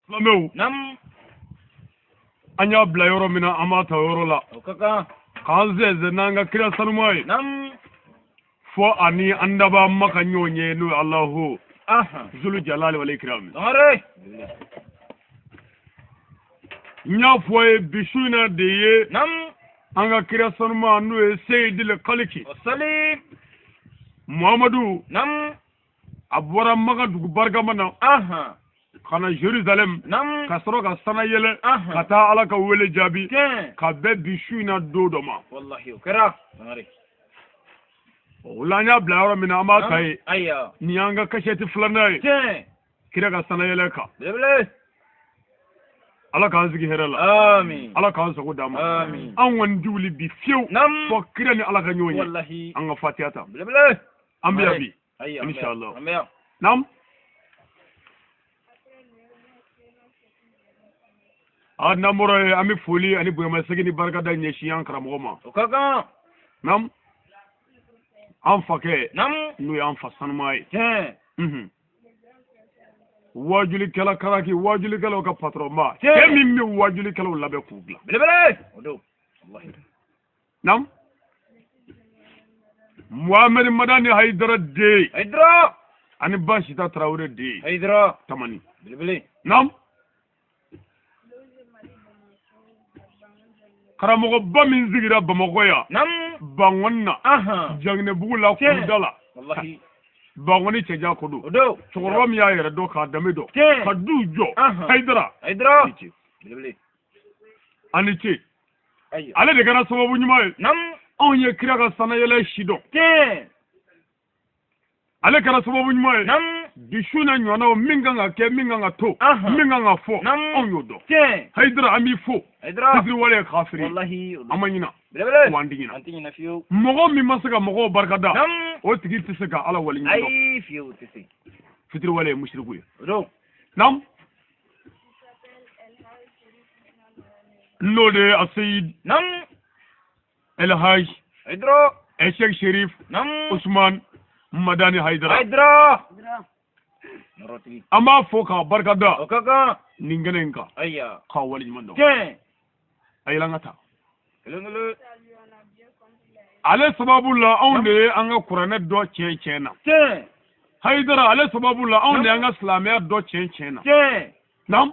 Flameu. Nam. Anya bla yoro mina amata yoro la. Okaka. Kanze nanga kira sanumai. Nam. Fo ani andaba maka nyonye no Allahu. Aha. Zulu jalali wal ikram. Sangare. Nya foye bishuna deye. Nam. Anga kira sanuma no Seydil Khaliki. Salim. Muhammadu. Nam. Abwara maga dugu barga mana. Aha. Kana Jerusalem. Nam. Kasoro ka sanayele. Aha. Kata ala ka wele jabi. Ken. Ka be bishuna dodoma. Wallahi okera. Sangare. Ulanya bla yoro mina amata yi. Aya. Ni anga kasheti fulana. Ken. Kira ka sanayele ka. Bele. Ala ka zigi herala. Amin. Ala ka sago dama. Amin. An wan juli bi fiu. Nam. Fo kira ni ala ka nyonye. Wallahi. An ga fatiyata. Bele. Ambiya bi. Aya. Inshallah. Ambiya. Nam. Namoro ami foli ani boyama segini barka da nyeshi an karamo ma. Okaka. Nam. An fake. Nam. Nu ya an fasan mai. Ken. Wajuli kala karaki wajuli kala ka patron ma. Ken. Kemi mi wajuli kala labe kubla. Bele. Odo. Wallahi. Nam. Muhammad Madani Haidara de. Haidara. Ani Bashita Traore de. Haidara. Tamani. Bele. Nam. Karamogo ba min zigira Bamako ya. Nam. Bangonna. Aha. Jangne bugula kudala. Wallahi. Bangoni ceja kodo. Odo. Chokoro mi ya yere do ka dame do. Ken. Ka du jo. Aha. Haidara. Haidara. Bele. Ani ce. Aya. Ale de kana sababu nyuma ye. Nam. On ye kira ka sanayele shido. Ken. Ale kana sababu nyuma ye. Nam. Bishuna nyona minga nga ke minga nga to. Aha. Minga nga fo. Nam. On yodo. Ken. Haidara ami fo. Haidara. Sidri wale khafiri. Wallahi. Amanyina. Bele. Wandingina. Antingina fiyo. Mogo mi masaka mogo barkada. Nam. O tigi tisaka ala wali nyido. Ay fiyo tisi. Fitri wale mushriku ye. Odo. Nam. Node Asayid. Nam. El Haj. Haidara. Sheikh Sherif. Nam. Usman Madani Haidara. Haidara. Naroti. Ama foka barkada. Okaka. Ningenenka. Aya. Ka wali nyimando. Ken. Ayilangata. Kelengele. Ale sababu la onde anga Qur'ane do chena. Ken. Haidara ale sababu la onde anga Islamia do chena. Ken. Nam.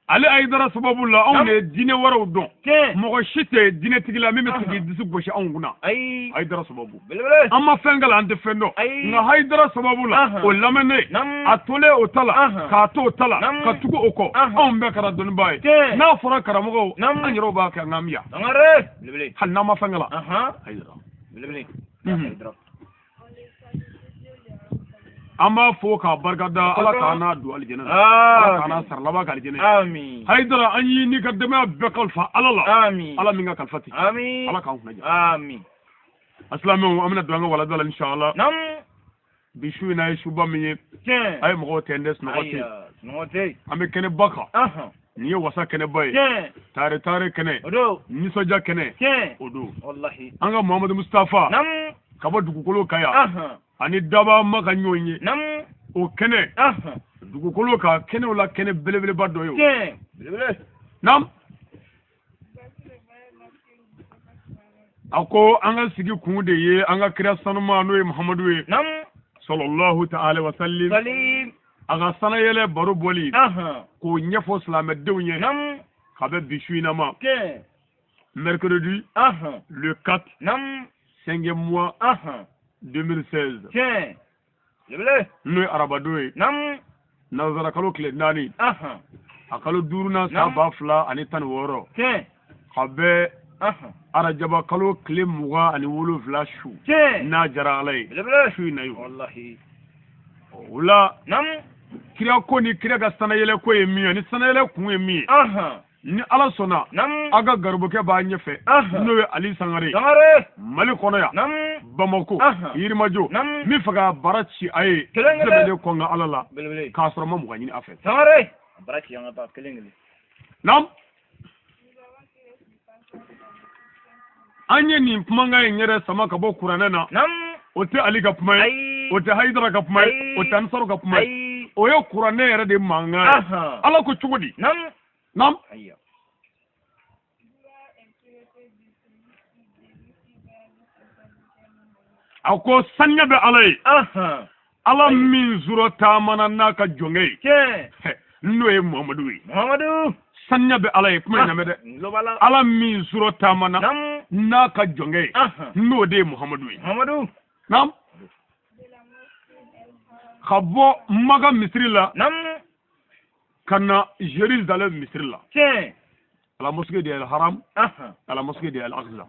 Ale Haidara sababu la onde dine waraw don. Ken. Mogo shite dine tigila meme tigi disu goshi anguna. Ay. Haidara sababu. Bele. Amma fengala ante fendo. Ay. Nga Haidara sababu la o lamene. Nam. Atole o tala. Ka to tala. Nam. Ka tugu oko. On be kara doni baye. Ken. Na fora karamogo. Nam. Anyiro ba ka ngamia. Sangare. Bele. Hal nama fengala. Aha. Haidara. Bele. Mhm. Haidara. Amma foka barkada ala kana du aljanna. Ala kana sarlaba ka aljanna. Amin. Haidara anyi ni ka dema be kalfa alala. Amin. Ala minga kalfati. Amin. Ala kan kunaja. Amin. Aslamu amina duanga wala dala inshallah. Nam. Bishu na shuba mi Ken. ay mo tendes na wati. Aya. Note. Ame kene baka. Aha. Ni wasa kene bay. Ken. Tare kene. Odo. Ni soja kene. Ken. Odo. Wallahi. Anga Muhammad Mustafa. Nam. Kaba dugukolo kaya. Aha. Ani daba maka nyonye. Nam. O kene. Aha. Dugukolo ka kene wala kene belebele baddo yo. Ken. Bele. Nam. Ako anga sigi kunde ye anga kira sanuma no Muhammadu ye. Nam. Sallallahu ta'ala wa sallim. Salim. Aga sanayele baro boli. Aha. Ko nyefo salame dewnye. Nam. Kabe bishuina ma. Ken. Mercredi. Aha. Le 4. Nam. 5e mois. Aha. 2016. Ken. Bele. Nous arabadoye. Nam. Nazara kalo kile nani. Aha. Akalo duruna sa bafla ani tan woro. Ken. Kabe Aha. arajaba kalo kile muga ani wulu flashu. Ken. Na jara alay. Bele. Shu na yo. Wallahi. Ula Nam. kira ko ni kira ga sanayele ko yemi ani sanayele ku yemi. Aha. Ni ala sona. Nam. Aga garboke ba nyefe. No Ali Sangare. Sangare. Mali kono ya. Nam. Bamako. Yirimadio. Nam. Mi faga barachi aye. Kelengele. Zebede konga alala. Bele. Kasro ma muga nyini afet. Sangare. Baraki yang apa kelengele. Nam. Anye ni pumanga nyere sama ka bo Qur'ane na. Nam. Ote Ali ka pumai. Ay. Ote Haidara ka pumai. Ay. Ote Ansaro ka pumai. Ay. o ye kuranɛ yɛrɛ de mankan ala ko cogo di nam a ko saniya bɛ ala ye ala min zoro taamana n'a ka jɔnkɛ ye n'o ye muhamadu ye saniya bɛ ala ye kuma in lamɛn dɛ ala min zoro taamana n'a ka jɔnkɛ ye n'o de ye muhamadu ye nam ka bɔ Maka misiri la ka na Jérusalem misiri la ala mosquée de al haram ala mosquée de al aqsa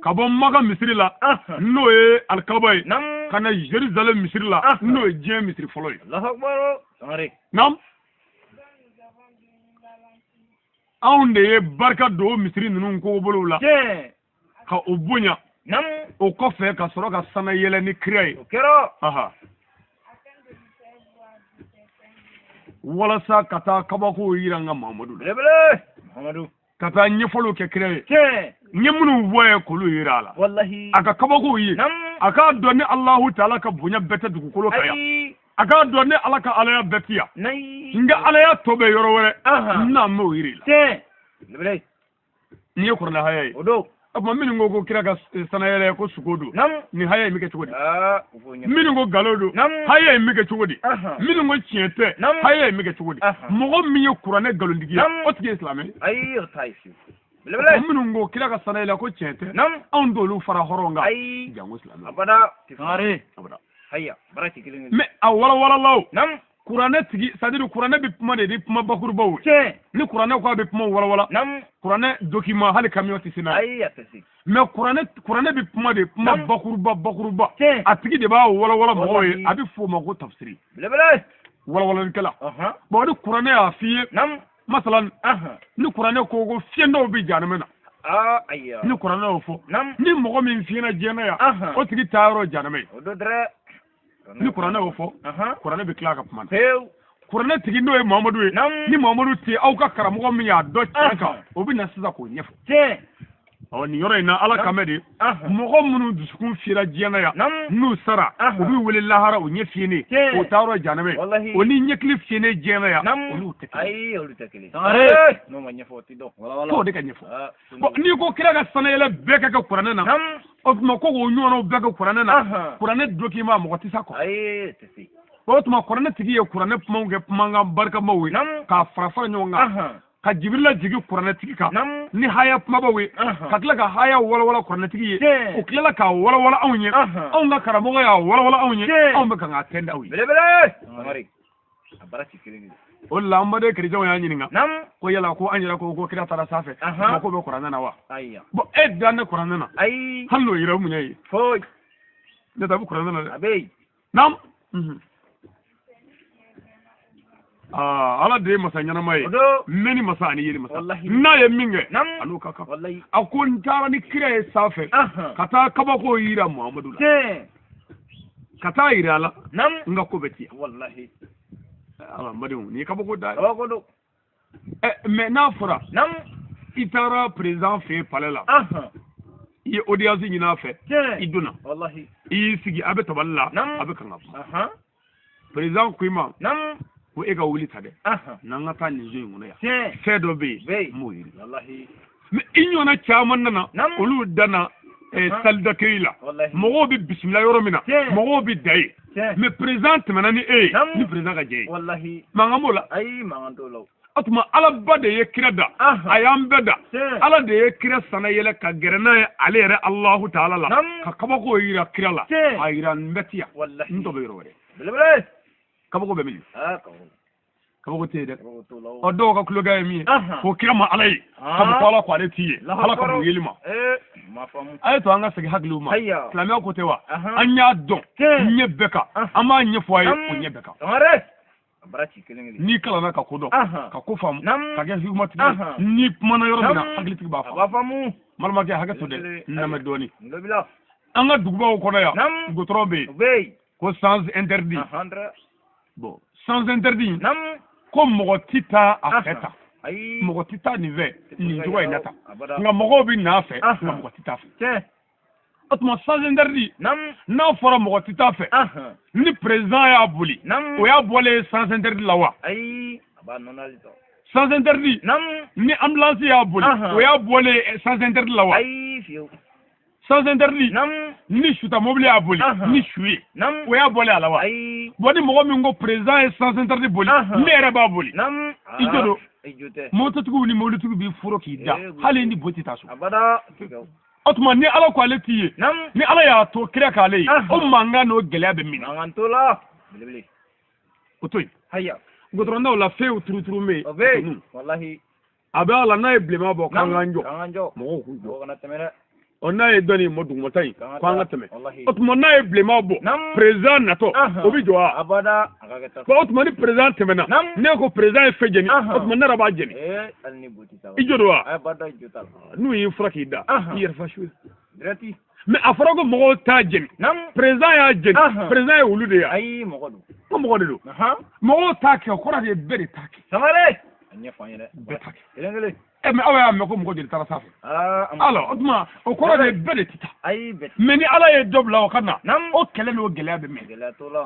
ka bɔ Maka misiri la n'o ye alikaba ye ka na Jérusalem misiri la n'o ye diɲɛ misiri fɔlɔ ye nam anw de ye barika don misiri ninnu kobolow la ka o bonya o kɔfɛ ka sɔrɔ ka sana yɛlɛ ni kira ye walasa ka taa kabako yira an ka Muhamadu la ka taa ɲɛfɔliw kɛ kira ye n ye minnu fɔ ye k'olu yira a la a ka kabakow ye a k'a dɔn ni Alahu Taala ka bonya bɛɛ tɛ dugukolo kan yan a k'a dɔn ni Ala ka alaya bɛɛ ti yan nka alaya tɔ bɛ yɔrɔ wɛrɛ n n'a m'o yira i la nin ye kuranɛ haya ye o tuma minnu ko ko kira ka sanayɛlɛ ko suko don nin haya in bɛ kɛ cogo di minnu ko nkalon don haya in bɛ kɛ cogo di minnu ko tiɲɛ tɛ haya in bɛ kɛ cogo di mɔgɔ min ye kuranɛ nkalontigiya o tigi ye silamɛ minnu ko kira ka sanayɛlɛ ko tiɲɛ tɛ anw t'olu fara hɔrɔn kan jango silamɛ mais a walawalalaw kuranɛ tigi c'est-à-dire kuranɛ bɛ kuma de di kuma bakurubaw ni kuranɛ ko a bɛ kuma walawala kuranɛ document hali camion tɛ se n'a ye mais kuranɛ bɛ kuma de kuma bakuruba a tigi de b'a walawala mɔgɔw ye a bɛ f'o ma ko tafsiri walawalalikɛla bon ni kuranɛ y'a f'i ye masalan ni kuranɛ ko fiɲɛ dɔw bɛ jahanama na ni kuranɛ y'o fɔ ni mɔgɔ min fiɲɛna diɲɛ yan o tigi taa yɔrɔ jahanama ye ni kuranɛ y'o fɔ kuranɛ bɛ tila ka kuma kuranɛ tigi n'o ye Muhamadu ye ni Muhamadu tɛ aw ka karamɔgɔ min y'a dɔn tiɲɛ kan o bɛ na sisan k'o ɲɛfɔ nin yɔrɔ in na ala kamɛ de mɔgɔ minnu dusukun fiyɛra diɲɛ yan n'u sara u bɛ wele lahara u ɲɛ fiyɛnen o taa yɔrɔ jahanama ye o ni ɲɛkili fiyɛnen diɲɛ yan olu tɛ kelen t'o de ka ɲɛfɔ bon n'i ko kira ka sanayɛlɛ bɛɛ ka kɛ kuranɛ na o tuma ko k'o ɲɔgɔnnaw bɛɛ kɛ kuranɛ na kuranɛ document mɔgɔ tɛ sa kɔ o tuma kuranɛ tigi ye kuranɛ kumaw kɛ kumakan barikamaw ye k'a fara fara ɲɔgɔn kan ka Jibirila jigin kuranɛ tigi kan ni haya kumabaw ye ka tila ka haya walawala kuranɛ tigi ye o tilala k'a walawala anw ye anw ka karamɔgɔ y'a walawala anw ye anw bɛ kan k'a tɛnda aw ye o la an baden kerecɛnw y'a ɲininka ko yala ko an yɛrɛ ko kira taara sanfɛ ko bɛ kuranɛ na wa bon e dan ne kuranɛ na hali n'o yɛrɛ mun ye ne ta bɛ kuranɛ na dɛ nam ala de ye masa ɲanama ye mɛ ni masa ani yiri masa n'a ye min kɛ an'o ka kan a ko n taara ni kira ye sanfɛ ka taa kabako yira Muhamadu la ka taa yira a la n ka ko bɛ tiɲɛ ala mbadenw nin ye kabako da ye mais n'a fɔra i taara président fɛ yen palais la i ye audience ɲini a fɛ i donna i y'i sigi a bɛ tabali la a bɛ kan ka kuma président ko i ma ko e ka wuli ta dɛ n'an ka taa nin zo in kɔnɔ yan fɛn dɔ bɛ yen n m'o yiri mais i ɲɔgɔnna caman nana olu danna salle d'accueil la mɔgɔw bɛ bisimila yɔrɔ min na mɔgɔw bɛ da yen mais président tɛmɛna ni e ye ni président ka jɛ ye mankan b'o la o tuma ala ba de ye kira da a y'an bɛɛ da ala de ye kira sanayɛlɛ ka gɛrɛ n'a ye ale yɛrɛ Alahu Taala la ka kabako yira kira la a yira n bɛ ti yan n tɔ bɛ yɔrɔ wɛrɛ kabako bɛ min kabako tɛ yen dɛ dɔw ka kulokɛ ye min ye k'o kira ma ala ye ka bɔ ala ko ale t'i ye ala ka bɔ yeli ma a ye to an ka segin hakiliw ma silamɛya ko tɛ wa an y'a dɔn ɲɛ bɛɛ kan an b'a ɲɛfɔ a ye o ɲɛ bɛɛ kan n'i kalanna ka ko dɔn ka ko faamu ka kɛ hikumatigi n'i kumana yɔrɔ min na hakilitigi b'a faamu balimakɛ hakɛ to dɛ n lamɛn dɔɔnin an ka dugubaw kɔnɔ yan gotɔrɔ bɛ yen ko sans interdit bon sans interdit ko mɔgɔ ti taa a fɛ ta mɔgɔ ti taa nin fɛ nin cogo in na ta nka mɔgɔw bɛ n'a fɛ nka mɔgɔ ti taa fɛ o tuma sans interdit n'a fɔra mɔgɔ tɛ taa fɛ ni président y'a boli o y'a bɔlen sans interdit la wa ayi a b'a nɔnɔ de sans interdit ni ambulance y'a boli o y'a bɔlen sans interdit la wa ayi fiyewu sans interdit ni suta mobile y'a boli ni su ye o y'a bɔlen a la wa bon ni mɔgɔ min ko président ye sans interdit boli ne yɛrɛ b'a boli i jo don mototigiw ni mobilitigiw b'i furo k'i da hali ni bo tɛ taa so o tuma ni ala ko ale t'i ye ni ala y'a to kira k'ale ye o mankan n'o gɛlɛya bɛ min mankan t'o la belebele o to yen haya gudɔrɔndaw la few turuturu mɛ o bɛ yen walahi a bɛ ala n'a ye bilenman bɔ k'an k'an jɔ mɔgɔw k'u jɔ kana tɛmɛ dɛ o n'a ye dɔnni mɔ dugumata in k'an ka tɛmɛ o tuma n'a ye bilenman bɔ président natɔ o bɛ jɔ wa abada o tuma ni président tɛmɛna ne ko président ye fɛn jɛni o tuma ne yɛrɛ b'a jɛni i jɔ don wa n'u y'i fura k'i da i yɛrɛ fa su ye mais a fɔra ko mɔgɔw t'a jɛni président y'a jɛni président ye olu de ye ayi mɔgɔ don ko mɔgɔ de don mɔgɔw t'a kɛ o kɔrɔ de ye bɛɛ de t'a kɛ Sangare a ɲɛfɔ an ye dɛ bɛɛ t'a kɛ kelen kelen mais aw y'a mɛn ko mɔgɔ joli taara sanfɛ alors o tuma o kɔrɔ de ye bɛɛ de tɛ taa mais ni ala ye dɔ bila o ka na o kɛlɛ n'o gɛlɛya bɛ mɛn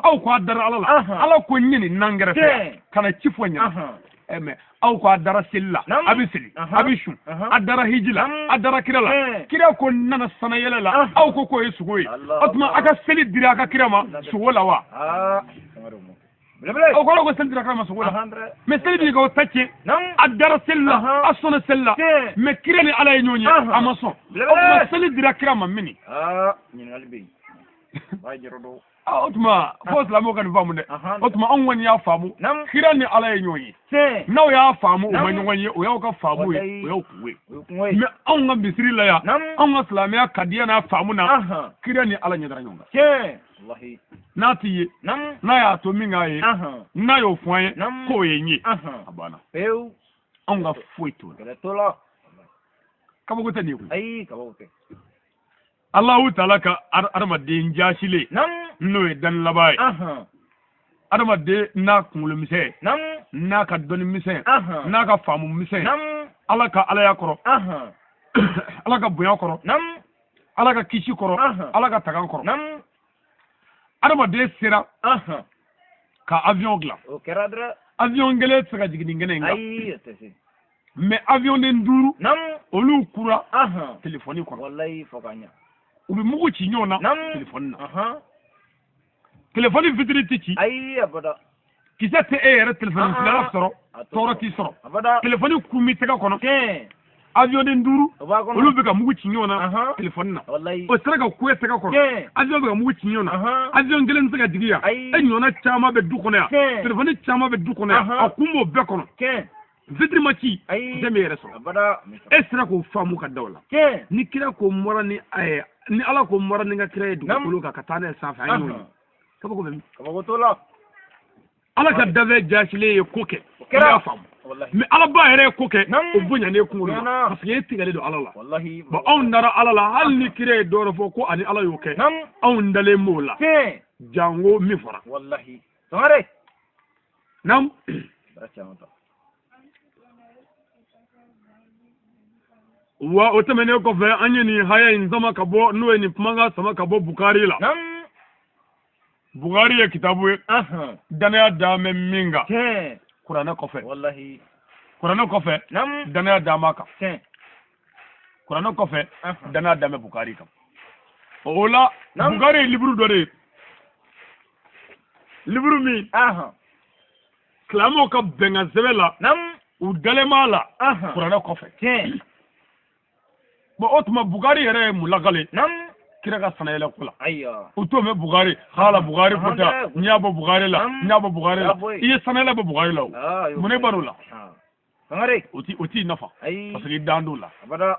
aw k'a dara ala la ala ko n ye nin nan kɛrɛfɛ ka na ci fɔ ɲɛna mais aw k'a dara seli la a bɛ seli a bɛ sun a dara hiji la a dara kira la kira ko nana sanayɛlɛ la aw ko k'o ye sogo ye o tuma a ka seli dira a ka kira ma sogo la wa o kɔrɔ ko seli dira kira ma sogo la mais seli b'i ka o ta tiɲɛ a dara seli la a sɔnna seli la mais kira ni ala ye ɲɔgɔn ye a ma sɔn o tuma seli dira kira ma mini ɲininkali bɛ yen b'a jɔrɔ dɔn o tuma fo silamɛw ka nin faamu dɛ o tuma anw kɔni y'a faamu kira ni ala ye ɲɔgɔn ye n'aw y'a faamu o ma ɲɔgɔn ye o y'aw ka faamu ye o y'aw kun ye mais anw ka misiri la yan anw ka silamɛya kadiya n'a faamu na kira ni ala ɲɛdara ɲɔgɔn kan n'a t'i ye n'a y'a to min k'a ye n'a y'o fɔ an ye k'o ye n ye a banna anw ka foyi t'o la kabako tɛ nin ye koyi ayi kabako tɛ Allahu taala ka adamaden jaasilen n'o ye dani laban ye adamaden n'a kunkolo misɛn n'a ka dɔnni misɛn n'a ka faamu misɛn ala ka alaya kɔrɔ ala ka bonya kɔrɔ ala ka kisi kɔrɔ ala ka tagan kɔrɔ adamaden sera ka avion dilan avion kelen tɛ se ka jigin nin kɛnɛ in kan mais avion den duuru olu kura telefɔni kɔnɔ u bɛ mugu ci ɲɔgɔn na telefɔni na telefɔni fitiri tɛ ci kisɛ tɛ e yɛrɛ telefɔni filala sɔrɔ tɔɔrɔ t'i sɔrɔ telefɔni kun b'i tɛgɛ kɔnɔ avion den duuru olu bɛ ka mugu ci ɲɔgɔn na telefɔni na o sera ka ku e tɛgɛ kɔrɔ avion bɛ ka mugu ci ɲɔgɔn na avion kelen tɛ se ka jigin yan e ɲɔgɔnna caman bɛ du kɔnɔ yan telefɔni caman bɛ du kɔnɔ yan a kun b'o bɛɛ kɔnɔ fitiri ma ci dɛmɛ yɛrɛ sɔrɔ e sera k'o faamu ka da o la ni kira ko mɔra ni a ye ni ala ko mɔra ni ka kira ye dugukolo kan ka taa n'a ye sanfɛ an y'o ye kabako bɛ min kabako t'o la ala ka dafɛ jaasilen ye ko kɛ o y'a faamu mais ala ba yɛrɛ ye ko kɛ o bonyanen kunkolo ma parce que e tigɛlen don ala la bon anw dara ala la hali ni kira ye dɔwɛrɛ fɔ ko ani ala y'o kɛ anw dalen b'o la jango min fɔra Sangare naam wa o tɛmɛnen kɔfɛ an ye nin haya in sama ka bɔ n'o ye nin kumakan sama ka bɔ Bukari la Bukari ye kitabu ye danaya dan bɛ min kan kuranɛ kɔfɛ kuranɛ kɔfɛ danaya dan b'a kan kuranɛ kɔfɛ danaya dan bɛ Bukari kan o la Bukari ye liburu dɔ de ye liburu min silamɛw ka bɛnkan sɛbɛn la u dalen b'a la kuranɛ kɔfɛ bon o tuma Bukari yɛrɛ ye mun lakale kira ka sanayɛlɛ ko la u t'o mɛn Bukari hala Bukari fota n y'a bɔ Bukari la n y'a bɔ Bukari la i ye sanayɛlɛ bɔ Bukari la o mun ne b'a la o t'i nafa parce que i dan d'o la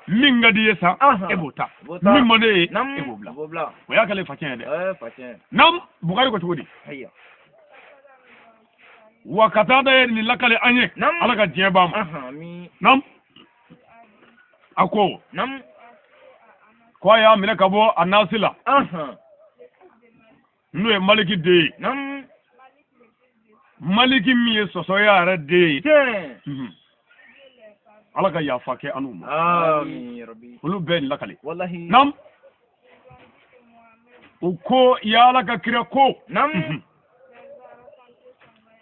min ka di ye sa e b'o ta min man di ye e b'o bila o y'a kɛlen facɛn ye dɛ naam Bukari ko cogo di wa ka taa da ye nin lakale an ye ala ka diɲɛ b'a ma naam a ko a y'a minɛ ka bɔ a nasi la n'o ye maliki den ye maliki min ye sɔsɔya yɛrɛ den ye ala ka yafa kɛ an'u ma olu bɛɛ nin lakale naam uko ya ala ka kira ko nam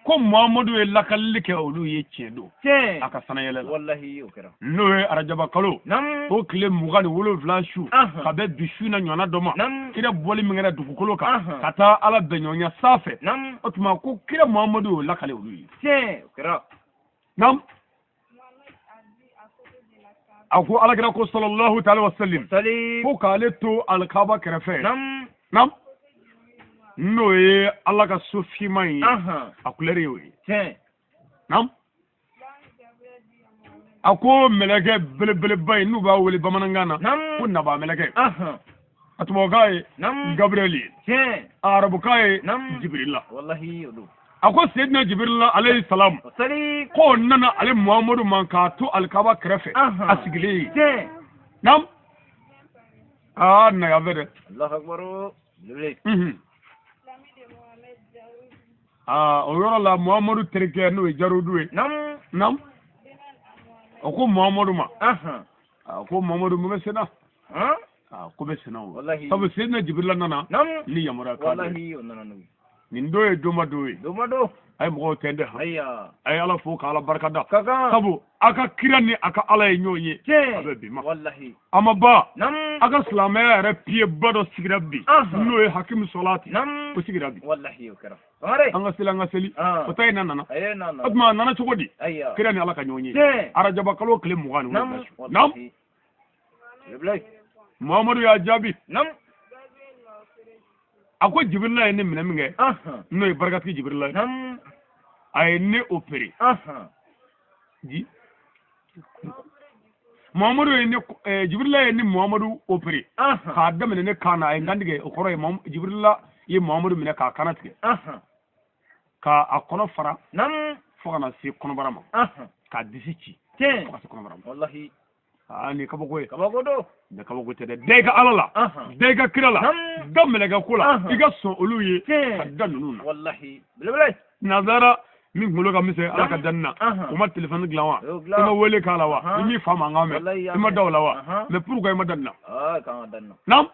ko Muhammadu ye lakalli kɛ olu ye tiɲɛ don tiɲɛ a ka sanayɛlɛ la wallahi o kɛra n'o ye arajaba kalo nam o tile 27 su ka bɛ bi su na ɲɔgɔnna dɔ ma kira bɔli min kɛra dugukolo kan ka taa ala bɛɲɔgɔnya sanfɛ o tuma ko kira Muhammadu y'o lakale olu ye tiɲɛ o kɛra nam a ko alakira ko sallallahu ta'ala wa sallim ko k'ale to alikaba kɛrɛfɛ nam n'o ye ala ka so fiman ye a kulɛri y'o ye nam a ko mɛlɛkɛ belebeleba ye n'u b'a wele bamanankan na ko naba mɛlɛkɛ a tubabukan ye Gabriel ye a arabukan ye Jibrila a ko Seydina Jibrila alayhi salam ko nana ale Muhammadu man k'a to alikaba kɛrɛfɛ a sigilen ye nam na ya fɛ dɛ Allahu akbar o yɔrɔ la Muhammadu terikɛ n'o ye Jarudu ye nam o ko Muhammadu ma ko Muhammadu mun bɛ senna ko bɛ senna o sabu Seydina Jibrila nana ni yamaruya kan nin do ye doma do ye ay mɔgɔw tɛndɛ ay ala fo k'ala barika da sabu a ka kira ni a ka ala ye ɲɔgɔn ye a bɛ bi ma a ma ba a ka silamɛya yɛrɛ piye ba dɔ sigira bi n'o ye Hakimu Solati o sigira bi an ka seli o ta ina nana o tuma a nana cogo di kira ni ala ka ɲɔgɔn ye arajaba kalo tile 27 nam Muhammadu y'a jaabi a ko Jibrila ye ne minɛ min kɛ n'o ye barakatigi Jibrila ye a ye ne opéré ji Muhammadu ye ne Jibrila ye ne Muhammadu opéré k'a daminɛ ne kan na a ye n tigɛ o kɔrɔ ye Jibrila ye Muhammadu minɛ k'a kana tigɛ k'a kɔnɔ fara fo ka na se kɔnɔbara ma k'a disi ci fo ka se kɔnɔbara ma ni kabako ye kabako do ne kabako tɛ dɛ bɛɛ ka ala la bɛɛ ka kira la da mɛlɛkɛ ko la i ka sɔn olu ye ka da ninnu na wallahi belebele nazara min kunkolo ka misɛn ala ka danni na o ma téléphone dilan wa i ma wele k'a la wa i m'i fa mankan mɛn i ma da o la wa mais pourquoi i ma danni na nam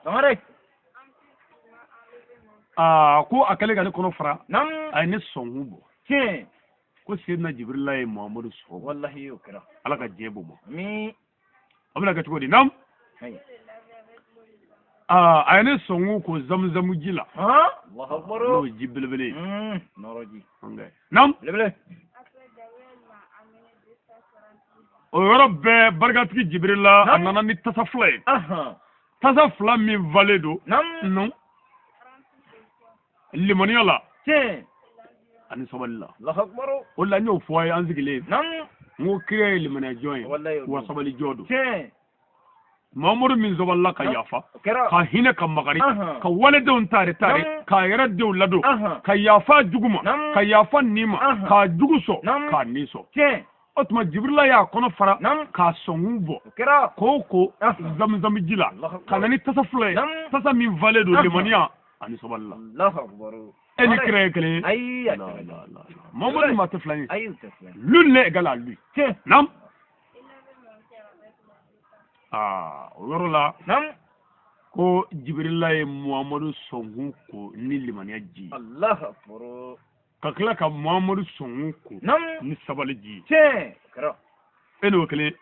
ko a kɛlen ka ne kɔnɔ fara a ye ne sɔnkun bɔ ko Seydina Jibrila ye Muhammadu sɔgɔ wallahi o kɛra ala ka diɲɛ b'o ma a bɛna kɛ cogo di nam a ye ne sɔnkun ko Zamzamu ji la n'o ye ji belebele ye nam o yɔrɔ bɛɛ barikatigi Jibrila a nana ni tasa fila ye tasa fila min valen don non limaniya la ani sabali la o la n y'o fɔ a ye an sigilen n ko kira ye limaniya jɔn ye wa sabali jɔn don Muhammadu min sabalila ka yafa ka hinɛ ka makari ka waledenw tare k'a yɛrɛ denw ladon ka yafa jugu ma ka yafa nin ma k'a jugu sɔn k'a nin sɔn o tuma Jibrila y'a kɔnɔ fara k'a sɔnkun bɔ k'o ko Zamzamu ji la ka na ni tasa fila ye tasa min valen don limaniya ani sabali la e ni kira ye kelen ye Muhammadu ma tɛ fila ye l'une n'est égale à lui nam o yɔrɔ la ko Jibrila ye Muhammadu sɔnkun ko ni limaniya ji ka tila ka Muhammadu sɔnkun ko ni sabali ji e n'o kelen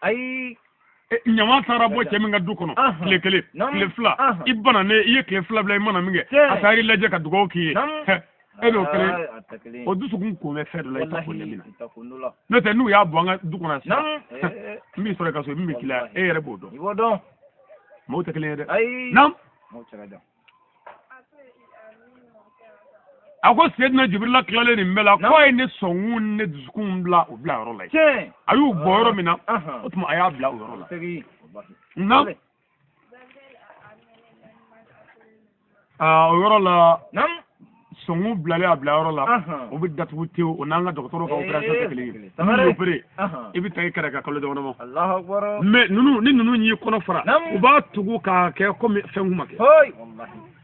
ɲama taara bɔ cɛ min ka du kɔnɔ tile kelen tile fila i bananen i ye tile fila bila i mana min kɛ a taara i lajɛ ka dugawu k'i ye e n'o kelen o dusukun kun bɛ fɛn dɔ la i ta ko ne min na n'o tɛ n'u y'a bɔ an ka du kɔnɔ sisan n b'i sɔrɔ i ka so min bɛ k'i la e yɛrɛ b'o dɔn maaw tɛ kelen ye dɛ nam a ko Seydina Jibrila tilalen nin bɛɛ la k'a ye ne sɔnkun ni ne dusukun bila o bila yɔrɔ la yen a y'u bɔ yɔrɔ min na o tuma a y'a bila o yɔrɔ la nam o yɔrɔ la sɔnkun bilalen a bila yɔrɔ la o bɛ datugu tewu o n'an ka dɔgɔtɔrɔw ka opération tɛ kelen ye n'i opéré i bɛ taa i kɛrɛ ka kalo damadɔ ma mais ni ninnu y'i kɔnɔ fara u b'a tugu k'a kɛ komi fɛn kun ma kɛ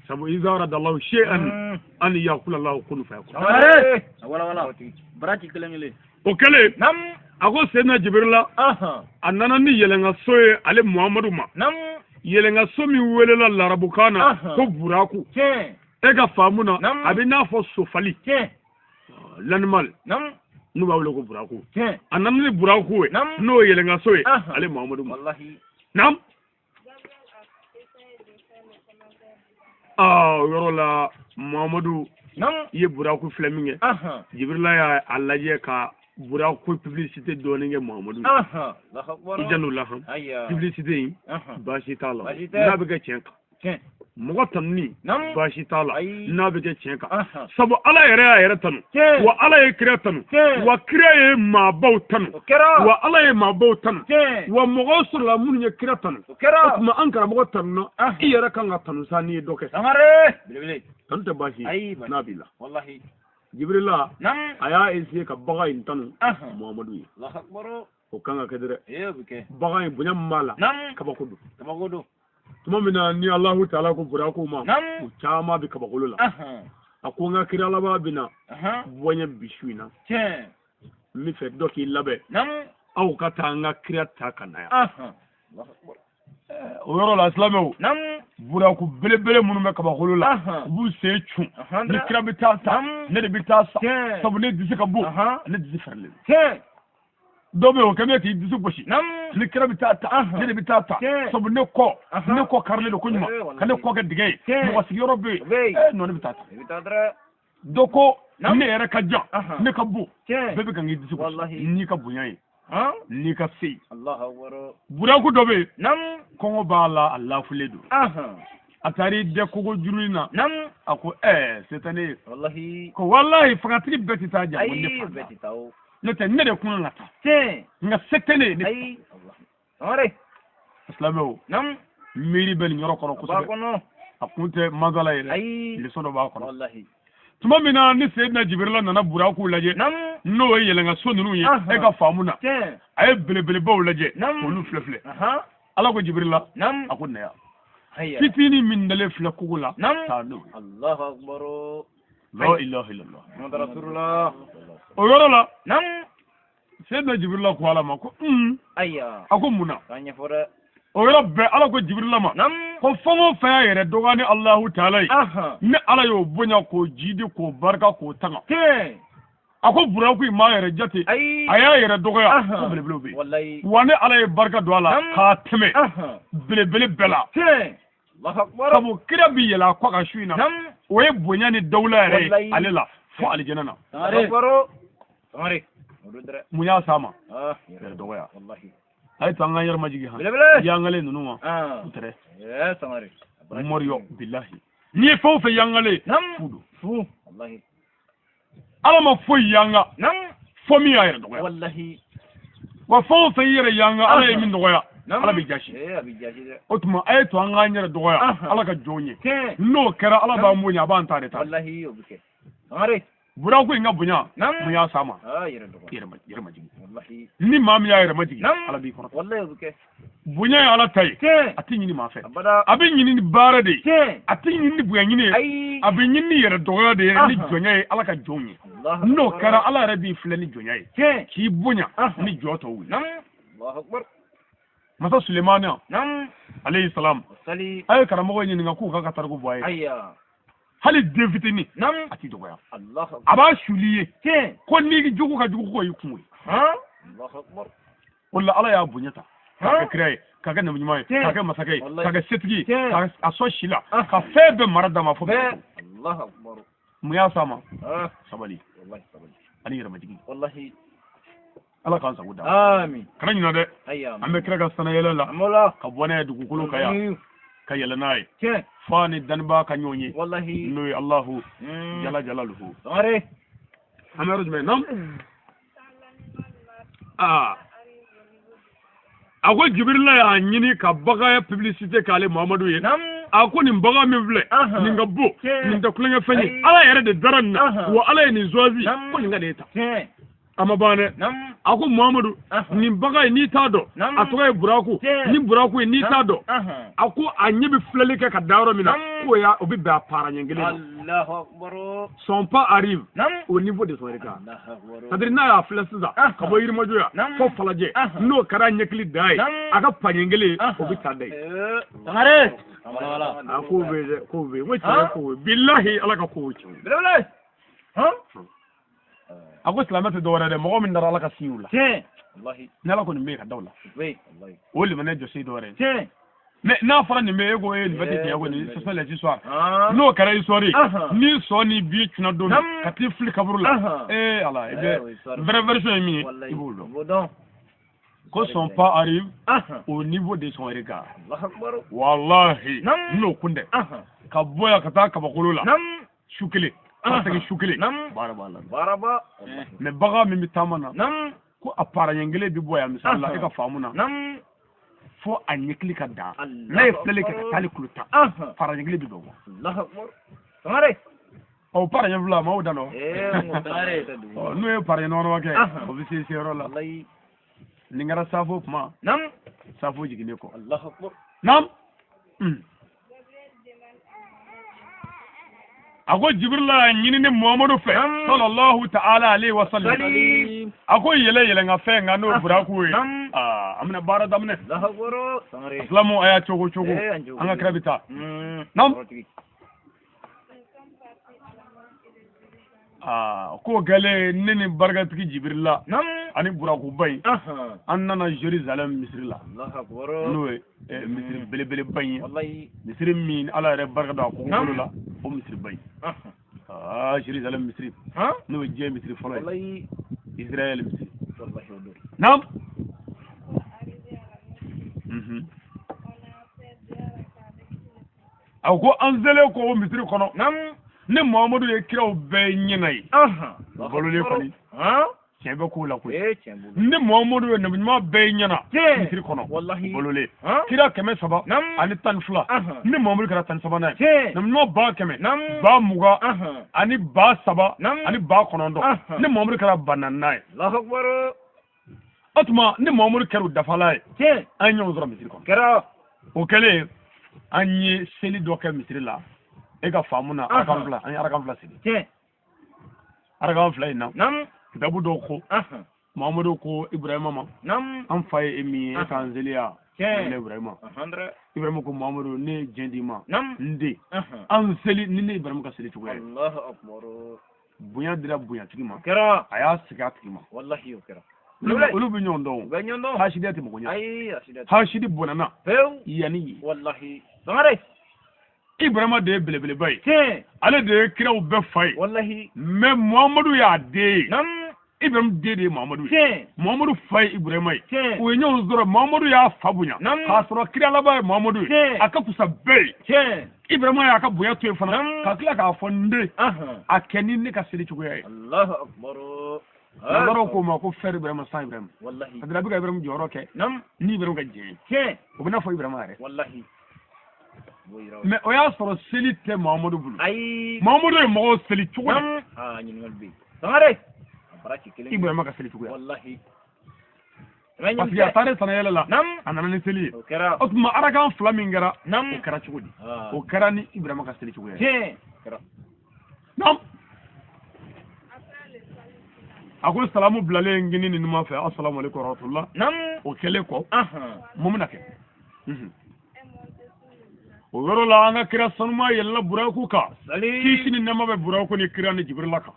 sabu iza aradallahu shay'an an yaqula lahu kun fayakun o kɛlen a ko Seydina Jibrila a nana ni yɛlɛnka so ye ale Muhammadu ma yelenga somi welela larabukana ko buraku e ka famuna abina fo sofali l'animal nu ba wolo ko buraku anamni buraku we no yelenga soye ale Muhammadu wallahi nam yorola Muhammadu ye buraku flaminge jibrila ya alaje ka buraku publicité doninge Muhammadu ijanullah publicité bashi tala na be cenka mogo tanni bashi tala na be cenka sabo ala yere tanu wa ala ye kire tanu wa kire ma baw tanu wa ala ye ma baw tanu wa mogo sura mun ye kire tanu kuma ankara mogo tanu iyere kan ga tanu sani doke Sangare bilibili tante bashi nabila wallahi jibrila aya ese ka baga in tanu Muhammadu Allahu akbar o kanga kedere baga in bunya mala kabakodo tuma mina ni Allahu ta'ala ko burako ma o chama bi kabakolo la akonga kira la ba bina bonya bishuina mi fe doki labe au katanga kira takana ya Allahu akbar o yoro la islamo buraku belebele munu me kabakolo la bu se chu ni kira bitata ne de bitasa sabu ne disi ka bu ne disi ferle dobe o kame ti disi boshi ni kira bitata ne de bitata sabu ne ko karle do kunyuma kane ko ga dige mo wasi yoro be no ne bitata doko ne era kajja ne ka bu bebe kan disi boshi ni ka bunyayi ni ka se Allahu akbar buraku dobe kongo bala Allah fuledu atari de kogo jurina ako cette année wallahi ko wallahi fakatri betita ja wonde betita o ne te ne de kun ngata nga cette année ni Allah islamo miri ben nyoro kono ko akunte magala ile le sodo ba kono wallahi tuma mina ni sayyidina jibril nana buraku laje no yelenga sonunu ye e ka famuna ay belebele baw laje onu flefle ala ko jibril akun ya fitini min dale fle kugula tanu Allahu akbar la ilaha illallah muhammad rasulullah o yorola sayyidina jibril ko ala mako ayya akun muna tanya fora o rabbe ala ko jibril ma ko fongo fa yere dogani Allahu ta'ala ne ala yo bonya ko jidi ko barka ko tanga ako buraku ma yere jati aya yere dogoya belebele wallahi wane ala ye barka do ala ka teme belebele bela Allahu akbar sabu kira bi yela ko ka shuina o ye bonya ni dawla yere alela fo aljanna Allahu akbar Sangare munya sama yere dogoya wallahi ay tanga yar majigi ha yangale nunu ma utere Sangare moriyo billahi ni fo fe yangale fudu wallahi ala ma fo yanga fo mi ayre dogoya wallahi wa fo fe yere yanga ala yemi dogoya ala bi jashi otuma ay to anga nyere dogoya ala ka jonye no kera ala ba munya ba antare ta wallahi obuke Sangare buraku inga bunya munya sama yere majigi wallahi ni mam ya yere majigi ala bi kono wallahi obuke bunya ala tay atinyi ni ma fe abin yini ni barade atinyi ni bunya yini abin yini yere dogoya de ni jonye ala ka jonye no kara ala rabi flani jonye ki bunya ni joto wi Allahu akbar masa Sulemana alayhi salam ay karamo ni nga ku ka targo boye ayya hali devitini ati dogoya Allahu akbar aba shuliye ko ni jugu ka jugu ko yikunwe Allahu akbar walla ala ya bunyata ka kire ka ga namnyuma ka ga masakai ka ga setgi ka aso shila ka febe marada ma fo Allahu akbar mu ya sama sabali wallahi sabali ani ramajigi wallahi ala kan sa guda amin kana nyina de ambe kira ga sanayele la amala ka bone du kukulu kaya kayela nay fani danba ka nyonyi wallahi no Allahu jalla jalaluhu Sangare amaru me nam ako jibril ya nyini ka baga ya publicité ka ale Muhammadu ye ako ni baga mi vle ni ngabo ni ndakulenga fenyi ala yere de daranna wa ala ni zoazi ko ni ngade ta amabane ako Muhammadu ni baga ni tado atoga buraku ni buraku ni tado ako anyebi fleleke ka dawro mina ko ya obi ba para nyengele sont pas arrivés au niveau de son regard. C'est-à-dire n'a ya filɛ sisan ka bɔ yirimajo ya fo falajɛ n'o kɛra ɲɛkili da ye a ka paninkele o bɛ taa da ye. Sangare. A ko bɛ dɛ ko bɛ n ko tiɲɛ ko bɛ bilahi ala ka ko tiɲɛ. A ko silamɛ tɛ dɔwɛrɛ dɛ mɔgɔ min dara ala ka siw la. Ni ala ko nin bɛ ka daw la. O limana jɔsi dɔwɛrɛ ye. Mais n'a fɔra nin bɛ e ko e nin bɛ tɛ tiɲɛ ko nin c'est ça les histoires. N'o kɛra histoire ye ni sɔn ni bi tuna don ka t'i fili kaburu la ala i bɛ vraie version ye min ye i b'o dɔn. Ko sont pas arrivés au niveau de son regard. Wallahi n'o kun dɛ ka bɔ yan ka taa kabakolo la su kelen ka segin su kelen baara b'a la. Mais bagan min bɛ taama na ko a para ɲɛ kelen bɛ bɔ yan misali la e ka faamu na. Fo a ɲɛkili ka da n'a ye filɛli kɛ ka taali kulo tan para ɲɛkili bɛ dɔn Sangare. O para ɲɛ fila maaw dan dɔ n'o ye para ɲɛ nɔnɔma kɛ o bɛ se yɔrɔ la nin kɛra safo kuma safo jiginnen kɔ naam a ko Jibrila ɲini ni Muhamadu fɛ sallallahu ta'ala alayhi wa sallam a ko yɛlɛ yɛlɛ nka fɛn nka n'o buraku ye an bɛna baara daminɛ Islamu a y'a cogo cogo an ka kira bɛ taa naam ko gɛlɛ ne ni barikatigi Jibrila ani burakuba in an nana Jérusalem misiri la n'o ye misiri belebeleba in ye misiri min ala yɛrɛ barika da a kɔkɔbolo la o misiri ba in Jérusalem misiri n'o ye diɲɛ misiri fɔlɔ ye Israël misiri naam a ko an selen ko o misiri kɔnɔ ne Muhamadu ye kiraw bɛɛ ɲɛna ye balolen kɔni tiɲɛ bɛ k'o la koyi ne Muhamadu ye nabi ɲuman bɛɛ ɲɛna misiri kɔnɔ balolen kira 300 ani 12 ne Muhamadu kɛra 13 ye nabi ɲuman 100 20 ani 3 ani 9 ne Muhamadu kɛra 4 ye o tuma ne Muhamadu kɛra dafala ye an ɲɔgɔn sɔrɔ misiri kɔnɔ o kɛlen an ye seli dɔ kɛ misiri la e ka faamu na arakan fila an ye arakan fila sigi arakan fila in na kitabu dɔw ko Muhamadu ko Ibrahima ma an fa ye min ye e k'an seliya ne Ibrahima Ibrahima ko Muhamadu ne jɛn d'i ma n den an seli ni ne Ibrahima ka seli cogoya ye bonya dira bonyatigi ma a y'a sigi a tigi ma olu bɛ ɲɔgɔn dɔn hasidi tɛ mɔgɔ ɲɛ hasidi bɔnna yanni ye Ibrahima de ye belebeleba ye ale de ye kiraw bɛɛ fa ye mais Muhamadu y'a den ye Ibrahima den de ye Muhamadu ye Muhamadu fa ye Ibrahima ye o ye ɲɔgɔn sɔrɔ Muhamadu y'a fa bonya k'a sɔrɔ kira laban ye Muhamadu ye a ka kusa bɛɛ ye Ibrahima y'a ka bonya to yen fana ka tila k'a fɔ n den a kɛ ni ne ka seli cogoya ye Nanzaraw ko ma ko frère Ibrahima san Ibrahima a bɛ ka Ibrahima jɔyɔrɔ kɛ ni Ibrahima ka jɛn ye o bɛ n'a fɔ Ibrahima yɛrɛ mais o y'a sɔrɔ seli tɛ Muhamadu bolo Muhamadu ye mɔgɔw seli cogo di Ibrahima ka seli cogoya parce que a taara Sanayele la a nana ni seli ye o tuma arakan fila min kɛra o kɛra cogo di o kɛra ni Ibrahima ka seli cogoya ye naam a ko salamu bilalen gini ni numan fɛ assalamu alaikum warahmatullah o kɛlen kɔ mun bɛna kɛ o yɔrɔ la an ka kira sanuma yɛlɛla buraku kan kisi ni nɛɛma bɛ buraku ni kira ni Jibrila kan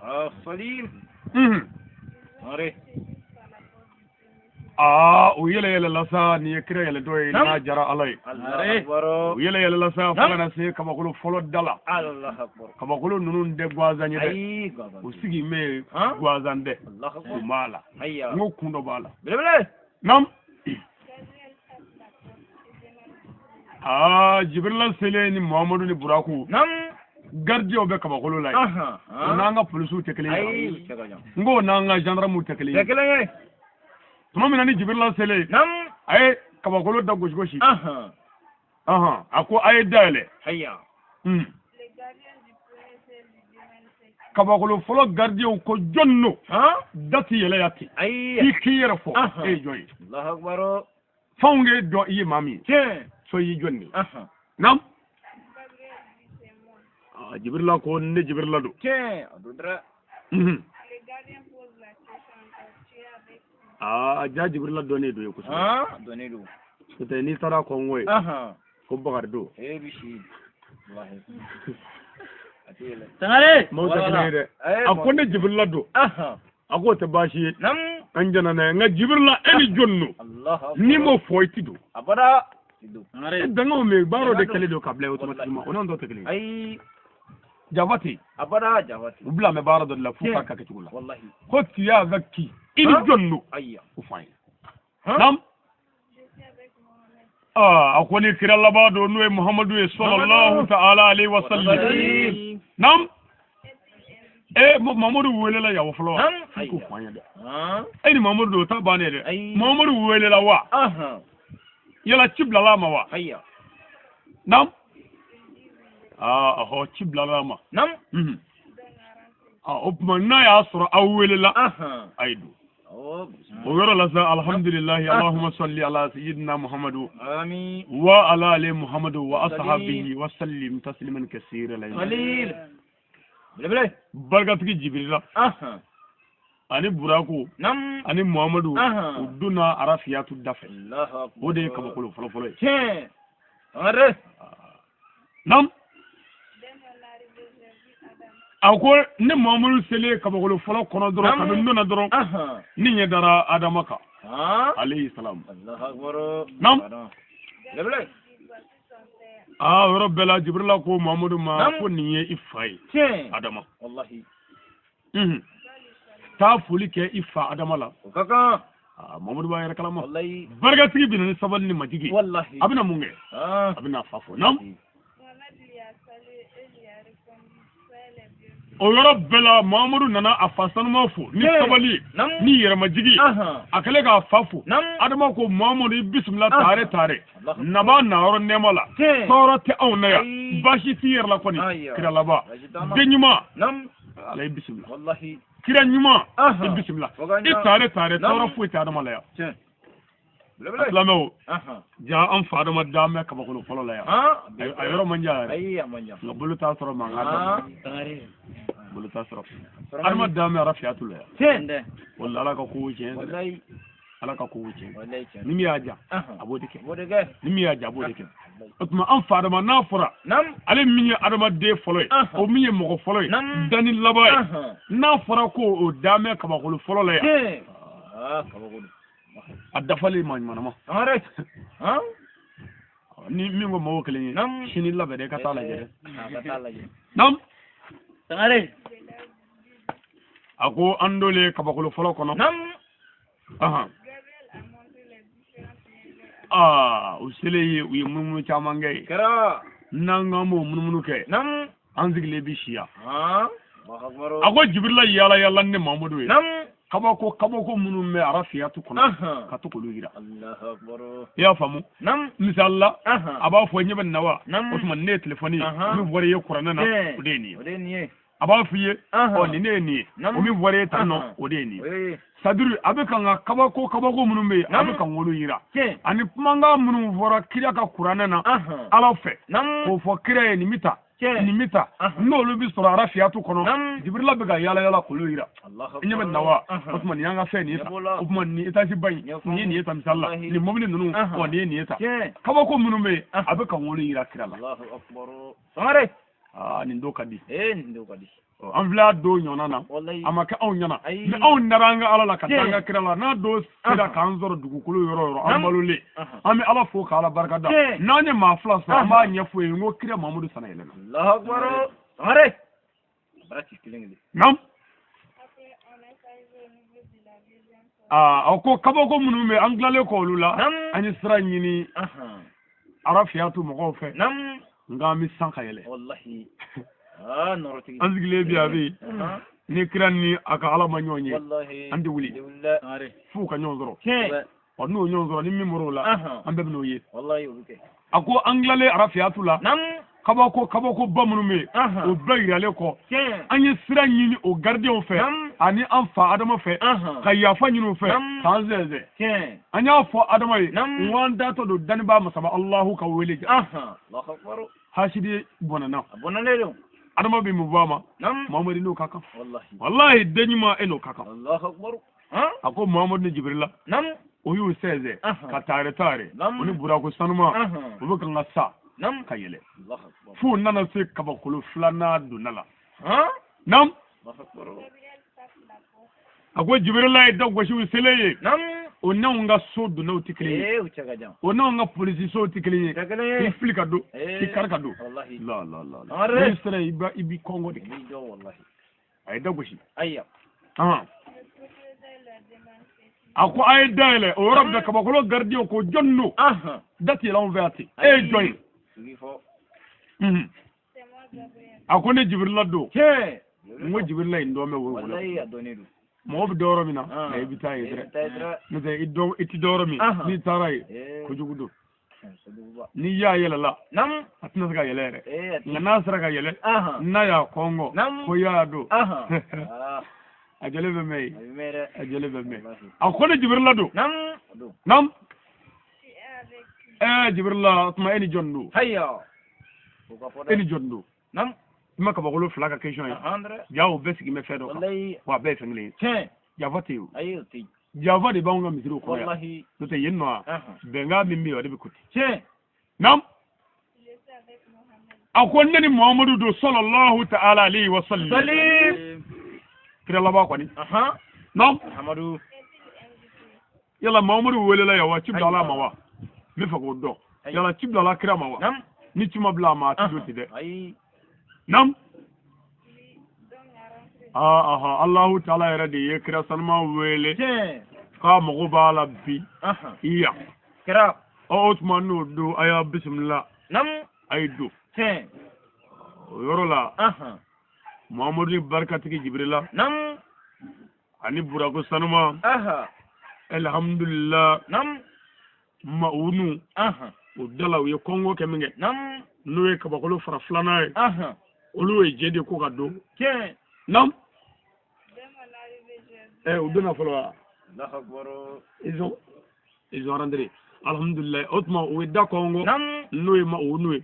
o yɛlɛ yɛlɛla sa nin ye kira yɛlɛ dɔ ye n'a jara ala ye o yɛlɛ yɛlɛla sa fo kana se kabakolo fɔlɔ da la kabakolo ninnu tɛ gansan ye dɛ o sigi mɛ gansan tɛ o b'a la n ko kun dɔ b'a la naam Jibrila selen ni Muhamadu ni buraku gardien bɛ kabakolo la ye o n'an ka polisiw tɛ kelen ye n ko n'an ka gendarmew tɛ kelen ye tuma min na ni Jibrila selen a ye kabakolo da gosi gosi a ko a ye dayɛlɛ kabakolo fɔlɔ gardien ko jɔn no da tɛ yɛlɛ ya ten k'i yɛrɛ fɔ e ye jɔn ye fɛnw ye dɔn i ye maa min ye so y'i jɔn de naam Jibrila ko ne Jibrila do. Tiens, Adodra. Le gardien pose la question encore. Tu es avec lui. Ja Jibrila donné do ko. Donnez do. C'était ni tara ko ngoy. Ko bakar do. Bishi. Wallahi. Sangare. Mawta kene akonde Jibrila do. Ako te bashi. Nam. Anjana na nga Jibrila eni jonno. Allah. Ni mo foyti do. Abada. Sangare. Dango me baro de kele do kable automatiquement. On ndo te kele. Ay. Javati. Abada Javati. Ubla me baro de la fuka ka ke tugula. Wallahi. Ko tiya zakki. Ini jonno. Ayya. Ufay. Nam. Akwani kira labado nuwe Muhammadu sallallahu ta'ala alaihi wa sallam. Nam. Muhammadu wele la ya waflo. Ko fanya da. Ni Muhammadu ta bane de. Muhammadu wele la wa. Yala cibla la ma wa. Ayya. Nam. Ho cibla la ma. Nam. Opma na ya sura awele la. Aidu. وغير لذا الحمد لله اللهم صل على سيدنا محمد آمين وعلى آل محمد وأصحابه وسلم تسليما كثيرا قليل بلا بركة جبريل أنا براكو نعم أنا محمد ودنا عرفيات الدفع الله أكبر ودي كم كله فلو كين نعم ako ne Muhammadu sele kabagolo folo kono doro kabe nona doro ni nyedara adamaka alayhi salam Allah akbar nam lebele rabbala jibrila ko Muhammadu ma ko niye ifai adama wallahi ta fuli ke ifa adama la kaka Muhammadu ba yara kalama wallahi bargati bi ne sabal ni majigi wallahi abina munge abina fafo nam o yɔrɔ bɛɛ la Muhammadu nana a fa sanuma fo ni sabali ni yɛrɛmajigi a kɛlen k'a fa fo adama ko Muhammadu i bisimila tare tare naba na yɔrɔ nɛɛma la tɔɔrɔ tɛ anw na yan baasi t'i yɛrɛ la kɔni kira laban den ɲuman ala i bisimila kira ɲuman i bisimila i tare tare tɔɔrɔ foyi tɛ adama la yan Islamɛw ja an fa adama damɛ kabakolo fɔlɔ la yan a yɔrɔ man ja yɛrɛ nka bolo t'a sɔrɔ mankan bolo t'a sɔrɔ adama damɛ arafiyatu la yan wala ala ka kow tiɲɛ ala ka kow tiɲɛ ni min y'a ja a b'o de kɛ ni min y'a ja a b'o de kɛ o tuma an fa adama n'a fɔra ale min ye adamaden fɔlɔ ye o min ye mɔgɔ fɔlɔ ye dani laban ye n'a fɔra ko o damɛ kabakolo fɔlɔ la yan a dafalen ma ɲumanama ni min ko mɔgɔw kelen ye sini labɛn dɛ ka taa lajɛ dɛ nam Sangare a ko an dole kabakolo fɔlɔ kɔnɔ u selen ye u ye munumunu caman kɛ ye n'an k'an b'o munumunu kɛ an sigilen bi siya a ko Jibirila yala yala ne Muhammadu ye kabako minnu bɛ arafiyatu kɔnɔ ka to k'olu yira i y'a faamu misali la a b'a fɔ ɲɛ bɛ nin na wa o tuma ne ye telefɔni ye min fɔra i ye kuranɛ na o de ye nin ye a b'a f'i ye nin ne ye nin ye o min fɔra i ye tan nɔ o de ye nin ye sadiri a bɛ kan ka kabako minnu bɛ yen a bɛ kan k'olu yira ani kumakan minnu fɔra kira ka kuranɛ na ala fɛ k'o fɔ kira ye nin bɛ ta nin bɛ ta n'olu bɛ sɔrɔ arafiyatu kɔnɔ Jibirila bɛ ka yala yala k'olu yira i ɲɛ bɛ nin na wa o tuma nin y'an ka fɛn nin ye ta o tuma nin etasi ba in nin ye nin ye ta misali la nin mobili ninnu nin ye nin ye ta kabako minnu bɛ yen a bɛ kan k'olu yira kira la nin don ka di an filɛ a don ɲɔgɔnna na a ma kɛ anw ɲɛna ni anw dara an ka ala la ka taa an ka kira la n'a don sera k'an sɔrɔ dugukolo yɔrɔ o yɔrɔ an balolen an bɛ ala fo k'ala barika da n'an ye maa fila sɔrɔ an b'a ɲɛfɔ ye n ko kira Muhammadu Sanayele nam a ko kabako minnu bɛ an tilalen kɔ olu la an ye sira ɲini arafiyatu mɔgɔw fɛ nka an bɛ san ka yɛlɛ an sigilen bi a bɛ yen ni kira ni a ka ala ma ɲɔgɔn ye an tɛ wuli f'u ka ɲɔgɔn sɔrɔ n'o ɲɔgɔn sɔrɔ ni min bɔr'o la an bɛɛ bɛn'o ye a ko an tilalen arafiyatu la kabako ba minnu bɛ yen o bɛɛ yiralen kɔ an ye sira ɲini o garidiɲɛw fɛ ani an fa adama fɛ ka yafa ɲini o fɛ k'an sɛnsɛn an y'a fɔ adama ye n ko an datɔ don dannibaa masaba Alahu ka wele hasidi bɔnɛna adama bi mu bama Muhammad no kaka wallahi denyuma eno kaka Allahu akbar ako Muhammad ni Jibrila o yu seze ka tare oni burako sanuma o be kan sa ka yele fu nana se kabakulu flana dunala nam ako Jibrila da gwashi seleye o nga so do no tikle o nga police so tikle ki flika do ki karka do la ministre ibi Congo de wallahi ay da gwashi ayya ako ay dale o rabbe kabakolo gardio ko jonno dati l'enverti e joy ako ne Jibrila do mo Jibrila ndo me wo wallahi adonidu mo bi doro mina e bi tay dre ne de iddo iti doro mi ni taray ko jugudo ni ya yele la atna ga yele re na sara ga yele na ya Congo ko ya do ajale be me akone Jibrila do nam Jibrila atma eni jondu hayya eni jondu ma ka bagolo flaga question ya o besi me fedo wa be fengle ya vote yo ya vote ba nga misiro ko ya to te yenno be nga mimmi o de be kuti nam akon ni Muhammadu do sallallahu ta'ala alaihi wa sallam kira la ba ko ni nam Muhammadu yalla Muhammadu wele la ya wa cibda la ma wa me fa ko do yalla cibda la kira ma wa ni cima bla ma ti do ti de nam Allahu ta'ala ya radi ya kira sanma wele ka mo bala bi iya kira o Usman no do aya bismillah nam ay do yorola Muhammadu barakati ki Jibrila nam ani burako sanma alhamdulillah nam maunu o dala o Congo kemenge nam noe kabakolo fara flana olu e jede ko kado nam o dona folo Allahu akbar ils ont rendu alhamdulillah otma o da Congo noe ma o noe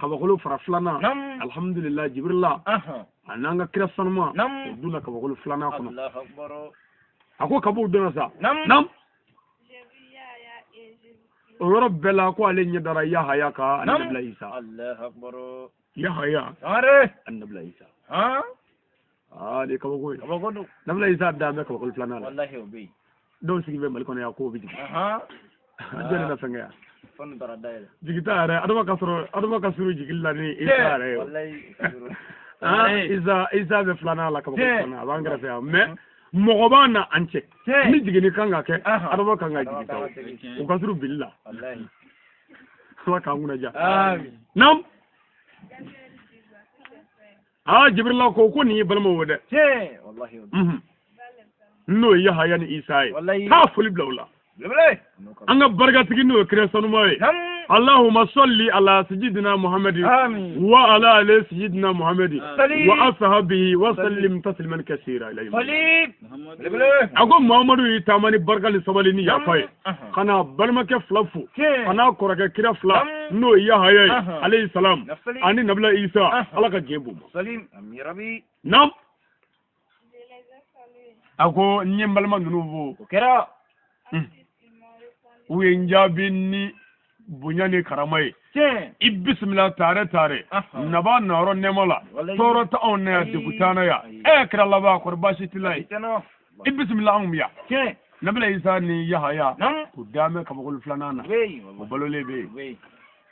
kabakolo fara flana alhamdulillah Jibrila ananga kira sanma o dona kabakolo flana kono Allahu akbar ako kabu dona sa nam Rabbela ko ale nyadara Yahya ka annabi Isa Allahu akbar Yahya are annabi Isa de kabago nabi Isa da me kabakol plana wallahi obi don sigi be mal kono ya ko bi jere na sanga fon dara dayla jigita are adama kasuru jigilla ni Isa are wallahi Isa be plana la kabakol plana bangra fa me mogoba na anche ni jigini kanga ke adama kanga jigita o kasuru billah wallahi so ka nguna ja nam Jibrila ko ni balma wada wallahi no ya haya ni Isa ha fuli blawla anga barga tigi no kire sanu mai Allahumma salli ala sayyidina Muhammad wa ala ali sayyidina Muhammad wa ashabihi wa sallim tasliman kaseera ilayhi ago Muhammadu tamani barga li sabali ni ya fay kana balma ke flafu kana koraka kira fla no ya haya alayhi salam ani nabla Isa alaka jebu salim amirabi nam ago nyembalma nuvu kera uye njabini bunyani karamai ibismillah tare naba naro nemola toro ta on ne debutana ya kira laba korbashi tilai ibismillah ya nabila Isa ni Yahya ku dame kabul flanana o balole be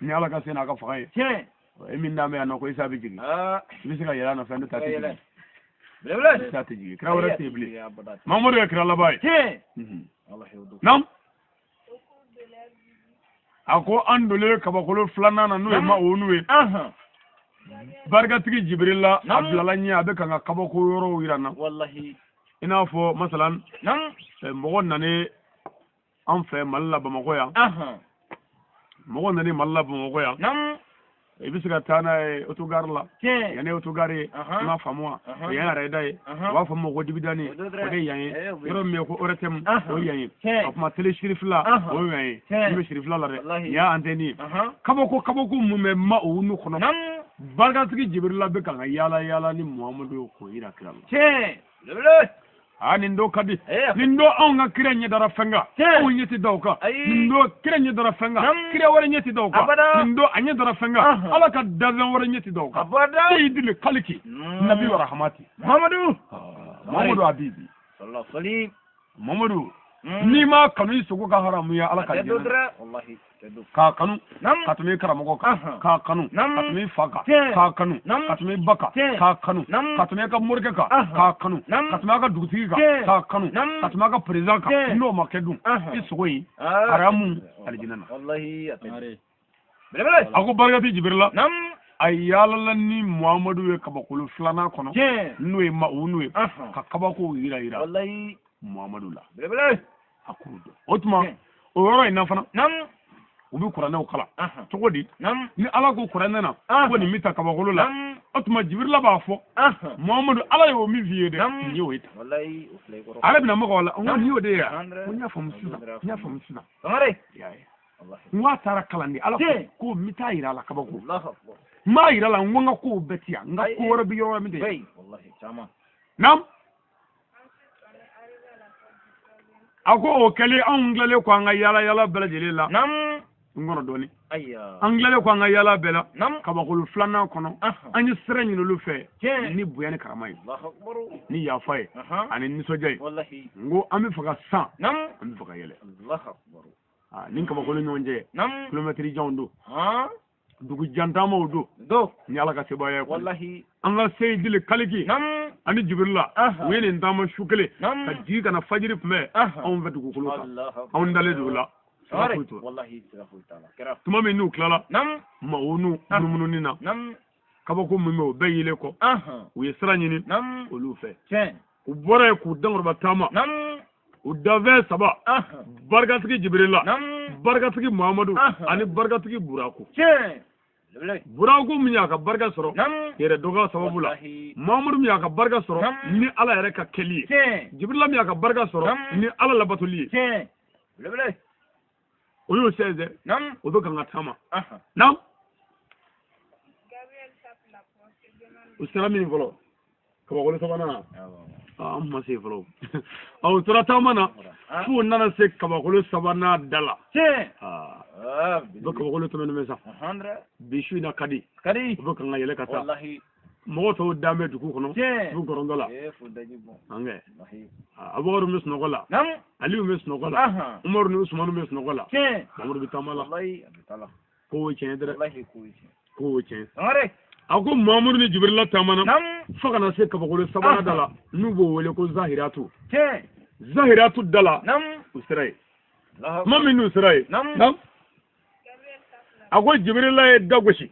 ni ala ka sena ka faay min dame ya no ko Isa bi jigi bisika yala na fendu tati bele tati jigi kira wara tebli mamodo ya kira laba Allah yudu nam ako andole kabakolo flanana no ma onuwe barga tigi Jibrila Abdullah nya abe kanga kabako yoro wirana wallahi ina fo masalan mo nane an fe malla Bamako ya mo nane malla Bamako ya ibisika tana otogar la yani otogari na famwa ya raidai wa famo ko dibidani o de yan yoro me ko oretem o yan afma tele shirif la o yan me shirif la la ya anteni kabako mu me ma o nu kono bargatigi jibrila be kan yala ni muhammadu ko ira kira lebele nindo kadi nindo on ga kira nya dara fenga on nyeti dawka nindo kira nya dara fenga kira wara nyeti dawka nindo anya dara fenga ala ka dazen wara nyeti dawka sayyidul khalqi nabi wa rahmati muhammadu habibi sallallahu alaihi muhammadu ni ma kanu isugo ka haramu ya ala ka jina wallahi ka kanu katumi karamogo ka kanu katumi faka ka kanu katumi baka ka kanu katumi ka murke ka kanu katumi ka dugutigi ka kanu katumi ka president ka no makedu isugo yi haramu aljinana wallahi bele ako bargati jibrila ayala ni muhammadu e kabakulu flana kono nuwe ma unuwe ka kabako ira wallahi muhammadu la bele akudo otuma o yoro ina fana ubi kurana kala togodi ni ala ko kurana na ko ni mita kabakulu la otuma jibrila ba fo muhammadu ala yo mi vie de ni weta wallahi uflay ko arabi na mako wala on yo de ya nya famusina ngare ya wallahi wa tara kala ni ala ko mita ira la kabakulu ma ira la ngonga ko betia nga ko wara bi yo mi de wallahi chama nam ako o kali anglale ko nga yala bela jelila nam ngono doni ayya anglale ko nga yala bela nam kabakulu flana kono anyi sereni no lufe ni buyani karamay allahu akbar ni ya fay ani ni sojay wallahi ngo ami faka sa nam ami faka yele allahu akbar nin kabakulu nyonje nam kilometri jondo dugu jantama do ni ala ka sebaya ko wallahi anga seydile kaliki nam ani jibrilla wene ndama shukele ka ji kana fajiri pume on vetu ko kulota on dale dula wallahi sirafu taala kera tuma me nu klala nam ma onu mununu nina nam kabako mume be yile ko u yesra nyini nam olu fe chen u bore ku dangor batama nam u dave saba bargatigi jibrilla nam bargatigi muhammadu ani bargatigi buraku chen buraku minya ka barga soro yere doga sababu la muhammadu minya ka barga soro ni ala yere ka keli jibrilla minya ka barga soro ni ala la batuli lebele oyo seze nam odo kanga tama nam Gabriel tape la porte demande usara min volo ko wala sabana amma se volo aw tura tamana fu nana se kabakolo sabana dala do kabakolo to men mesa bishu na kadi do kanga yele kata wallahi mo to dame duku kono du gorondola fu daji bon ange aboru mes no gola nam aliou mes no gola umar ni usman mes no gola amru bitamala wallahi abitala ko chen dere wallahi ko chen ngare ako mamudu ni jibrila tamana nam fakana se kabakolo sabana dala nubo wele ko zahiratu dala nam usray mami nu usray nam Gabriel tape la ako jibrila e dagoshi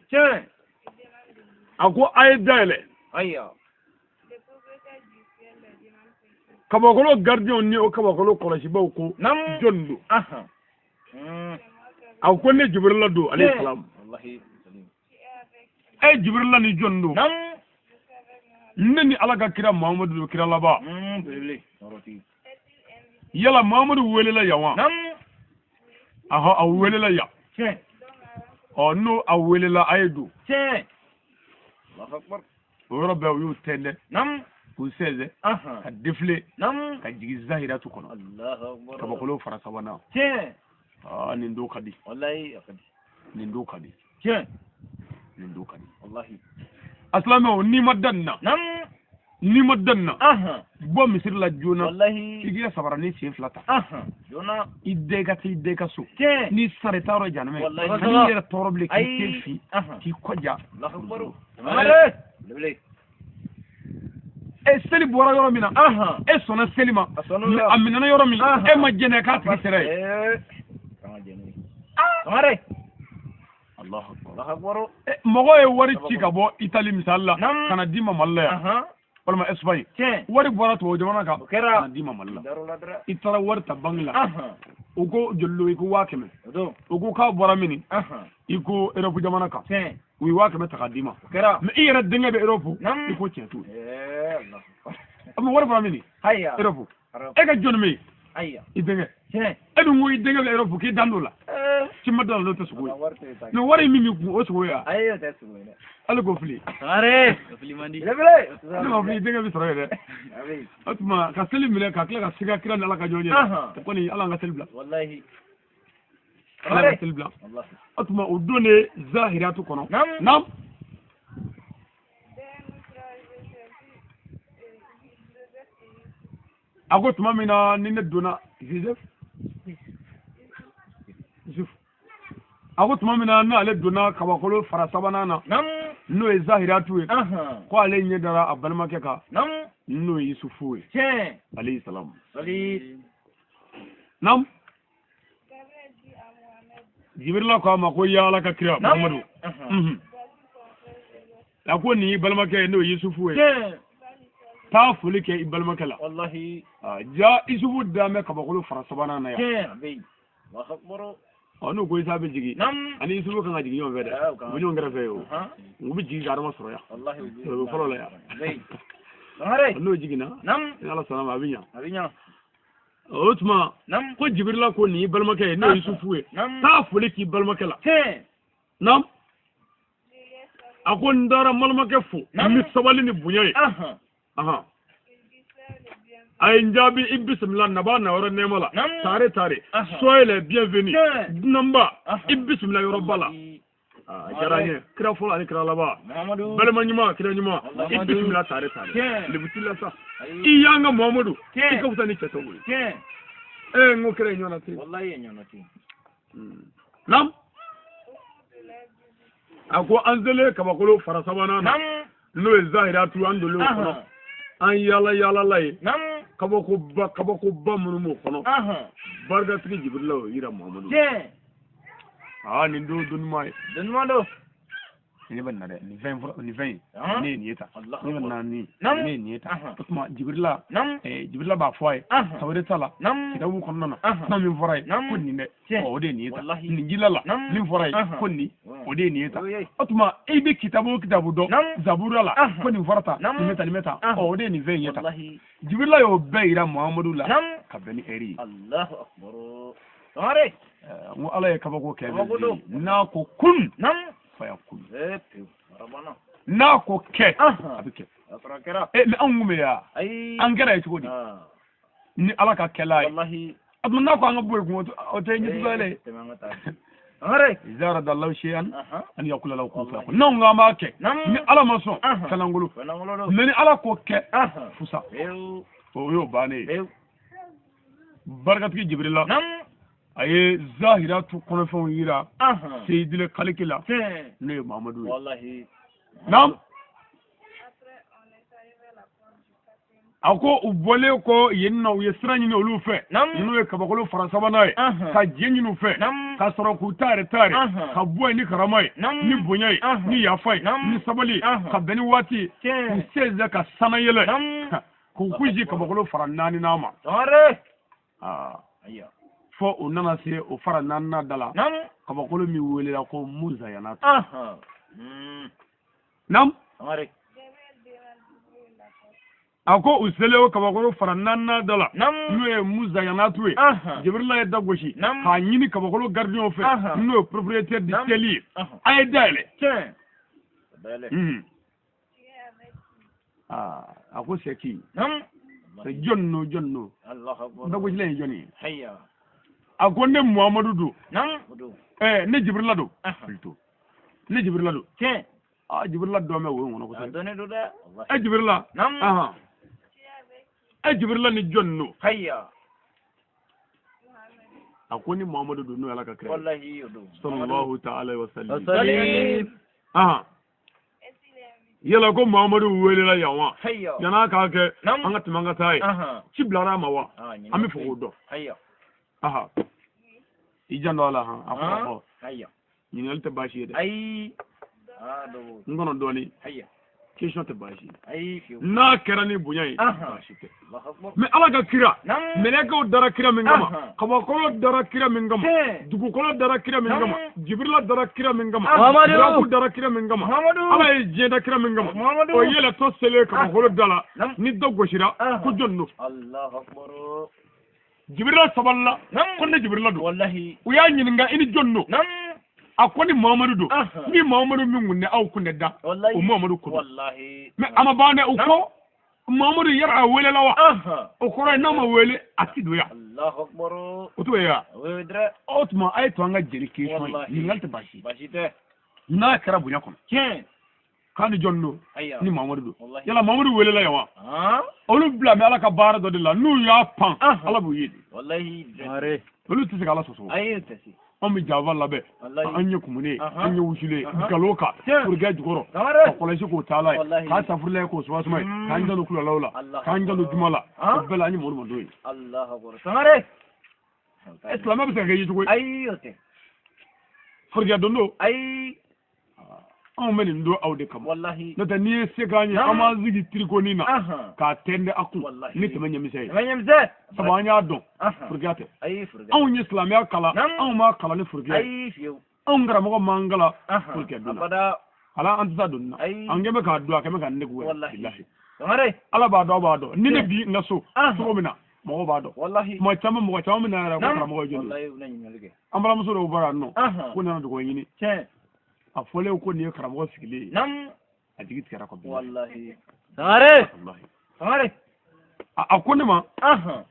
ako ay dale ayya le propriétaire du ciel le demande quelque kabakolo gardien ni o kabakolo kolosi bawko nam jondu ako ne jibrila do alayhi salam wallahi ay jibrila ni jondu nam nani alaga kira muhammadu kira laba bele noroti yala muhammadu welela yawa nam aha a welela ya o no a welela aydu allahu akbar woro be yu tende nam ku seze ka defle nam ka jigi zahiratu kono allahu akbar kabakolo fara sabana ni ndo kadi wallahi akadi ni ndo kadi ni ndo kadi wallahi aslamo ni madanna nam ni madanna bo misir la jona wallahi igira sabara ni se flata jona ideka so ni sare taro janame wallahi ni yera toroble ki selfi ki koja allahu akbar amare lebele e seli bora yoro mina e sona selima amina yoro mi e majene ka ti sere amare allahu akbar allahu akbar mogo e wari ci ka bo Italy misalla kana dima mallaya walma Espagne wari bora to jamana ka kana dima malla itara wari ta bangla ugo jollo igo wakeme ugo ka bora mini igo Europe jamana ka wi wakeme ta kadima me ira dinga be Europe iko chetu amma wari bora mini hayya Europe e ga jonme ayya idenge e du ngoy dinga be Europe ki dandula cimma dala lo ta sugo no wari mi o sugo ya ayo ta sugo ne ala go fili are fili mandi lebele no fili denga bi soro de abi atuma ka selim le ka kla ka siga kira ala ka jonye ko ni ala nga selbla wallahi ala selbla wallahi atuma udone zahiratu kono nam ako tuma mina ni ne dona Joseph ako tuma mina na ale dona kabakolo fara sabanana no e zahiratu e ko ale nye dara abalma ke ka no Yusufu e alayhi salam nam Jibril ko ma ko yala ka kira Muhammadu ako ni balma ke no Yusufu e ta fuli ke ibalma kala wallahi ja Yusufu da me kabakolo fara sabanana ya Allahu akbar onu ko isabe jigi ani Yusufu kan jigi yon veda bu nyon ngara fe yo ngubi jigi garama soro ya wallahi so folo la ya Sangare no jigi na ala salama abinya otuma ko Jibril ko ni balma ke no Yusufu e ta fuli ki balma kala nam akon dara malma ke fu mi sabali ni bunyai aha ay njabi ibismillah naba na wara nemala tare soyez les bienvenus namba ibismillah yorobala jaranye kira fola ni kira laba balma nyuma kira nyuma ibismillah tare libutilla sa iyanga Muhammadu ikafuta ni cheto buli ngo kira nyona ti wallahi nyona ti nam ako anzele kabakolo farasabana nam no zahiratu andolo kono an yala lay kabako ba munumo kono barga tigi Jibril yira Muhammadu ni do dunmay do ni ban nare ni 20 ni eta ni ban nani ni eta kuma Jibril Jibril ba foy tawre tala kida wu kono na min foray ko ni ne o de ni eta ni jilala min foray ko ni o de ni eta atuma e be kitabu do zaburala ko ni forata ni meta o de ni 20 eta Jibril yo beira Muhammadu la ka beni eri Allahu akbar tare mu ala ka bako ke na ko kun fayakun rabana na ko ke abike akrakera me angume ya an gara yi godi ni ala ka kelai wallahi adun na ko an boy ko o te ni dubale are izara dallahu shay'an an yakula law kun fayakun non nga ma ke ni ala maso kanangulu ni ala ko ke fusa o yo bane barkat ki Jibril aye zahiratu kono fon yira sayyidil khalikila ne Muhammadu wallahi nam ako ubole ko yenna u yesrani ne olu fe no e kabakolo farasaba nay ka jenyi no fe ka soro ku tare ka boy ni karamay ni bunyay ni yafay ni sabali ka beni wati ku seze ka sanayele ku kuji kabakolo faranani nama tare ayya fo unana se o fara nanna dala kabakolo mi wele la ko muza yana nam ako usele o kabakolo fara nanna dala no muza yana tuwe Jibril ya dagoshi ka nyini kabakolo gardien fe no propriétaire du teli ay dale ako seki jonno Allah akbar dagoshi le joni hayya agonne Muhammadu do ne Jibril do filto ne Jibril do Jibril do me wo ngono ko done do da Jibril Jibril ni jonno hayya akoni Muhammadu do no ala ka kire wallahi do sallallahu ta'ala wa sallam yela ko Muhammadu wele la yawa yana ka ke an ga timanga tai ci blara mawa ami fo do hayya ijando ala ako hayya ni ngal te bashi de ay do ngono doni hayya question te bashi ay na kerani bunyai bashi te me ala ga kira meleka dara kira mingama kaba ko dara kira mingama dugu ko dara kira mingama Jibril dara kira mingama Muhammadu dara kira mingama ala e jeda kira mingama o yela to sele kaba ko dala ni dogo shira ko jonno Allahu akbar Jibril saballa ko ne Jibril do wallahi u ya nyininga ini jonno nam akoni Muhammadu do ni Muhammadu min gunne aw kunde da o Muhammadu ko wallahi me ama bane uko Muhammadu yara wele lawa o ko na ma wele akido ya Allahu akbar o to ya wedre otuma ay to anga jeri ke so ni ngalte bashi bashite na kara bunya ko kan jonno ni Muhammadu do yala Muhammadu wele la yawa olu bla me ala ka bara do de la nu ya pan ala bu yidi wallahi are olu tisi kala so ayi tisi on mi java labe anye kumune anye wusule galoka pour gaji goro ko la ko tala ka safurle ko so wasuma kan jalo kula lawla kan jalo jumala bela anyi mo do Allahu akbar Sangare islam be ga yitu ko ayote forga dondo ay on men ndo awde kam wallahi nata ni se gani ama zigi triko nina ka tende akku ni temenya misay sabanya don forgate ay forgate on islam ya kala on ma kala ni forgate ay fiyo on gara mo mangala forgate dona abada ala anta donna an geme ka duwa kame kan ndegu wallahi Sangare ala ba do ni ne bi ngaso so mina mo ba do wallahi mo chama mina ra ko mo joni wallahi unanyi nalge ambala muso do bara no ko na do ko yini a fole ko ni karamo sigile nam a digi tsara ko wallahi Sangare Sangare a ko ne ma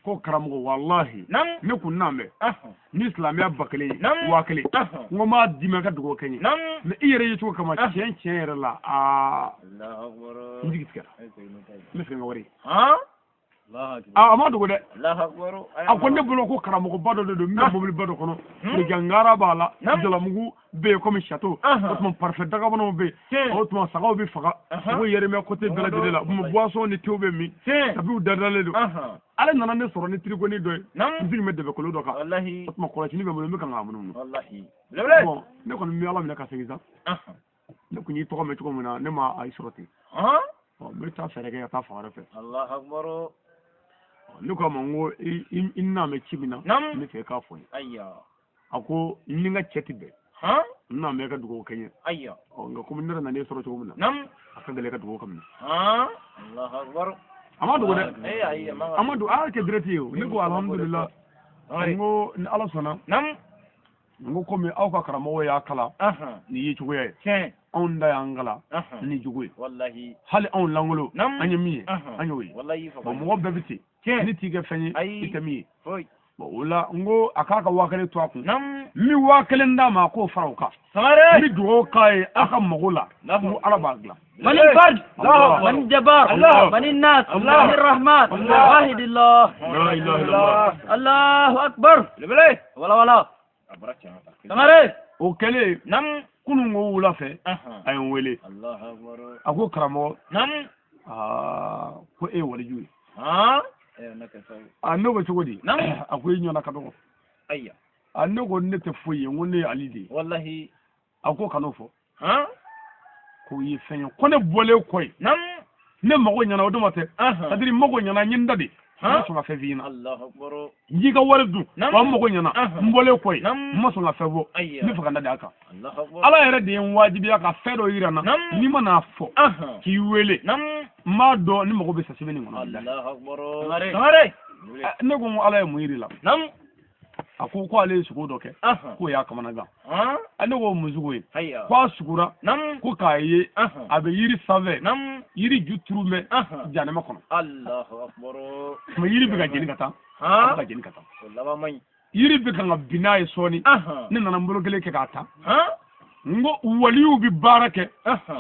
ko karamo wallahi ne kun nambe ni islamiya bakale wakale ngoma dima ka dugo kenyi ne iyere yitu kama cien yere la Allahu akbar digi tsara ne fi ngori Allahu akbar ama dugo de Allahu akbar a ko ne bulo ko karamo bado do mi mobile bado kono ni jangara bala jala mugu be comme château autrement parfait daga bono be autrement sagaw be faga ko yere me côté de la de la mo boisson ni tewbe mi tabu dadale do ala nana ne soro ni trigo ni do ndig me debe ko lo do ka wallahi autrement ko ni be mo ka ngamu wallahi bon ne ko mi ala mi ka segiza ne ko ni to ko me ko mona ne ma ay soroti bon me ta fere ga ta fara fe Allahu akbar ni ko mo inna me chibina ni fe ka fo ayya ako ni nga cheti be na me ka dugo kanye ayya nga ko minna na ne soro to muna aka gale ka dugo kam Allahu akbar amadu de ayya amadu ke direti yo ni ko alhamdulillah ngo ni ala sona ngo ko me aw ka karamo ya kala ni yi chugo ye on da yangala ni jugo wallahi hali on langolo anyami anyoyi wallahi fa mo bebiti ni tiga fanyi itami wala ngo akaka wakale to aku mi wakale ndama ko farauka Sangare mi duo kai aka magula ko arabagla من الفرد من الجبار من الناس من الرحمن واحد الله لا اله الا الله الله اكبر lebele ولا Sangare o kele kunu ngo wula fe ayon wele Allahu akbar ako karamo ko e wala juwi naka sai annogo chogodi ako yin na kadogo ayya annogo ne te fuye ngone alidi wallahi ako kanofo ko yi fenyo ko ne bole koy ne mago nyana o dumate adiri mago nyana nyinda de so nga fe vina Allahu akbar njiga wardu wa mago nyana mbole koy maso nga fe bo ni fa kanda daka Allahu akbar ala yere de wajibi aka fe do yirana ni mana fo ki wele ma do ni mago be sasibe ni ngono Allahu akbar Sangare ne go ala mu yiri la ako ko ale sugo doke ko ya kamana ga ane go muzugo yi ko sugura ko kaye abe yiri save yiri jutrume jane makono Allahu akbar ma yiri biga jeni kata ka jeni kata wallahi mai yiri biga nga binaye soni ne nana mbolo gele ke kata ngo waliyu bi barake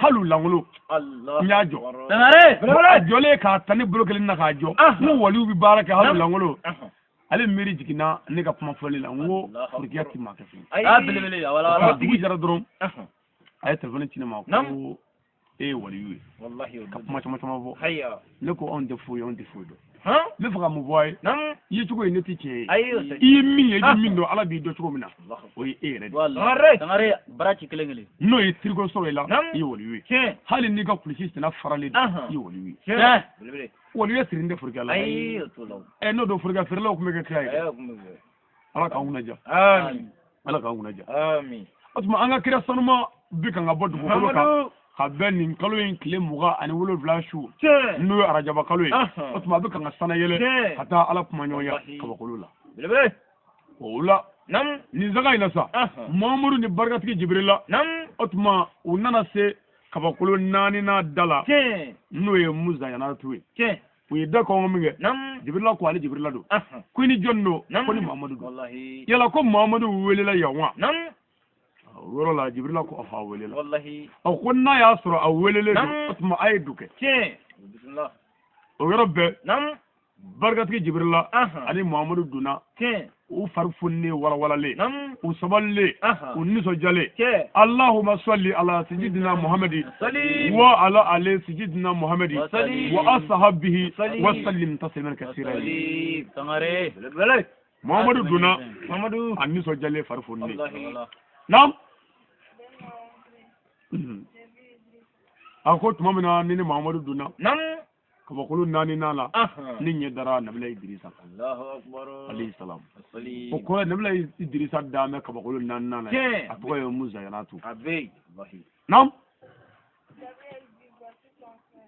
halu langolo Allah nyajo Sangare jole ka tani mbolo gele na ka jo ngo waliyu bi barake halu langolo ale miri jigina ne ka kuma fɔli la ngo furkiya ti ma kafin belebele wala digi jara dɔrɔn a ye telefɔni ci ne ma ko waliyu ye wallahi ka kuma caman caman fɔ hayya ne ko anw tɛ foyi dɔn ne fɛ ka mun fɔ a ye i ye cogo ye ne tɛ tiɲɛ ye i ye min ye i bɛ min dɔn ala b'i dɔn cogo min na o ye e yɛrɛ de Sangare bara ci kelen kelen n'o ye tirigo sɔrɔ i la i ye waliyu ye hali n'i ka kulisi sina faralen i ye waliyu ye waliyu sirin de furkiya la n'o don furkiya feerelaw tun bɛ kɛ kira ye ala k'an kunna ja ala k'an kunna ja o tuma an ka kira sanuma bi kan ka bɔ dugukolo kan ka bɛn nin kalo in tile 27 su n'o ye arajaba kalo ye o tuma a bɛ kan ka sanayɛlɛ ka taa ala kuma ɲɔgɔnya kabakolo la Bele. Ola. Nam. Ni zaga ina sa. Muhammadu ni barkatigi Jibrila. Nam. Otuma unana se kabakolo nani na dala. No ye muza yana tuwe. We da ko ngomige. Nam. Jibrila ko ali Jibrila do. Ko ni jonno ko ni Muhammadu do. Wallahi. Yala ko Muhammadu welela yawa. Nam. Woro la Jibrila ko afa welela. Wallahi. Aw konna ya sura aw welele do. Otuma ay duke. Bismillah. O yorobbe. Nam. Barkatigi Jibrila. Ali Muhammadu duna. U farfunne walawalale u saballe u nisojale Allahumma salli ala sayyidina Muhammadi wa ala ali sayyidina Muhammadi wa ashabihi wa sallim tasliman kaseera. Sangare Muhammadu duna Muhammadu an nisojale farfunne nam ako tumamina ni Muhammadu duna nam kabakulu nani nala ninye dara nabila Idrisa Allahu akbar alayhi salam o ko nabila Idrisa dame kabakulu nani nala atoka yo muza yanatu abe wallahi nam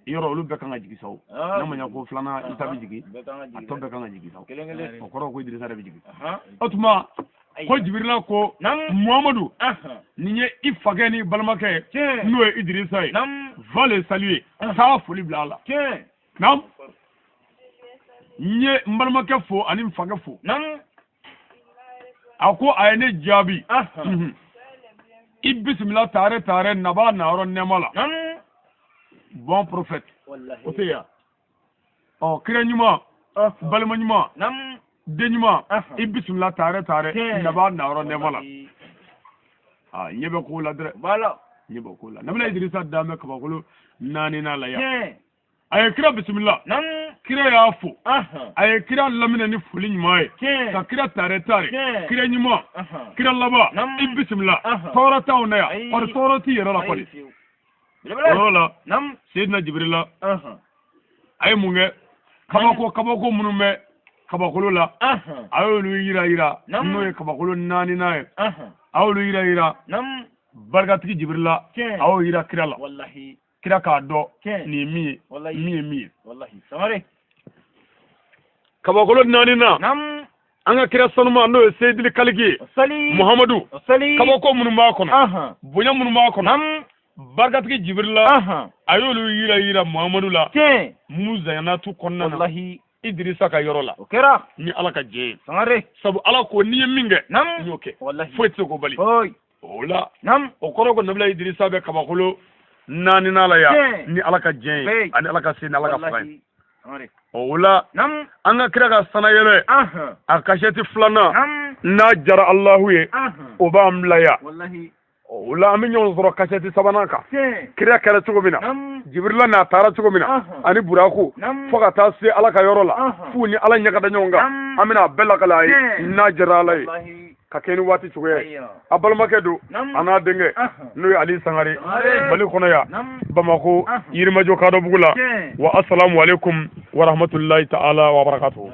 yoro lu bekanga jigi saw namanya ko flana itabi jigi ato bekanga jigi saw o ko ko Idrisa rabi jigi otuma ko Jibrila ko Muhammadu ninye ifageni balmake no Idrisa vale saluer sa foli blala nam nye mbalmake fo ani mfage fo nam ako ayene jabi ibismillah tare naba na oro nemala nam bon prophète wallahi oteya o krenyuma balmanyuma nam denyuma ibismillah tare naba na oro nemala nyebe ko la dre bala nyebe ko la nabla Idrisa dame kabakulu nani na la ya ay kira bismillah nam kira ya fo ay kira lamina ni fuli nyuma ka kira tare kira nyuma kira laba bismillah tora tauna ya or toroti yara la kwali wala nam sayyidina Jibrila ay munge kabako munume kabakolo la ayolu yira no ye kabakolo nani nae ayolu yira nam barkatigi Jibrila aw yira kira la wallahi kira ka do ni mi wallahi Sangare kabakolo nani na nam anga kira sanuma no Seydil Kaligi Muhammadu kabako munu ma kono bunya munu ma kono nam barkatigi Jibrila ayolu yira Muhammadu la muza yana tu konna wallahi Idrisa ka yoro la okera ni ala ka je Sangare sabu ala ko ni minge nam yoke wallahi foitse ko bali oy ola nam okoro ko nabla Idrisa be kabakolo nani nala ya ni ala ka je ani ala ka sin ala ka fay ola nam anga kira ka sanayele akasheti flana na jara Allahu ye oba amlaya wallahi ola aminyo zoro kasheti sabanaka kira kare tugo mina Jibrila na tara tugo mina ani buraku foka ta se ala ka yoro la fu ni ala nyaka da nyonga amina bella kala na jara lay ka keni wati tugoye abalmake do ana denge no Ali Sangare bali kono ya Bamako yirimadio kadobougou la wa assalamu alaikum wa rahmatullahi ta'ala wa barakatuh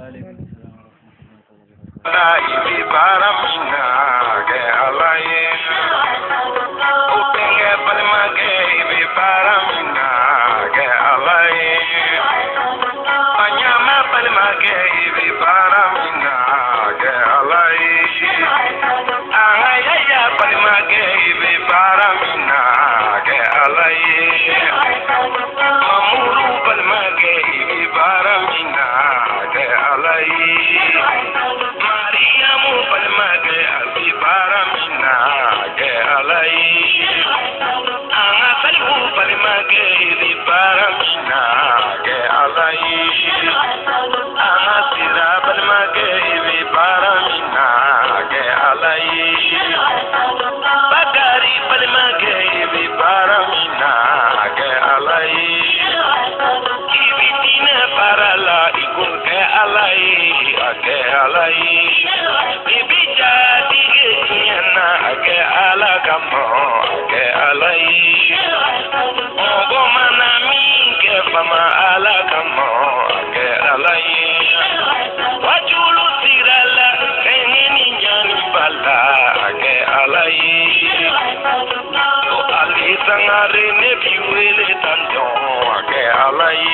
Sangare ne biwele tanto ake alai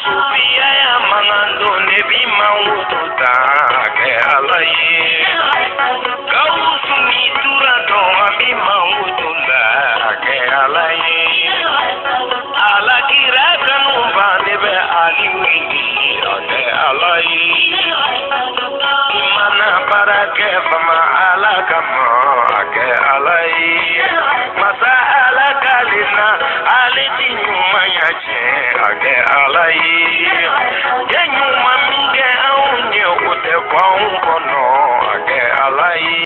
Subia ya mangando ne bi maututa ye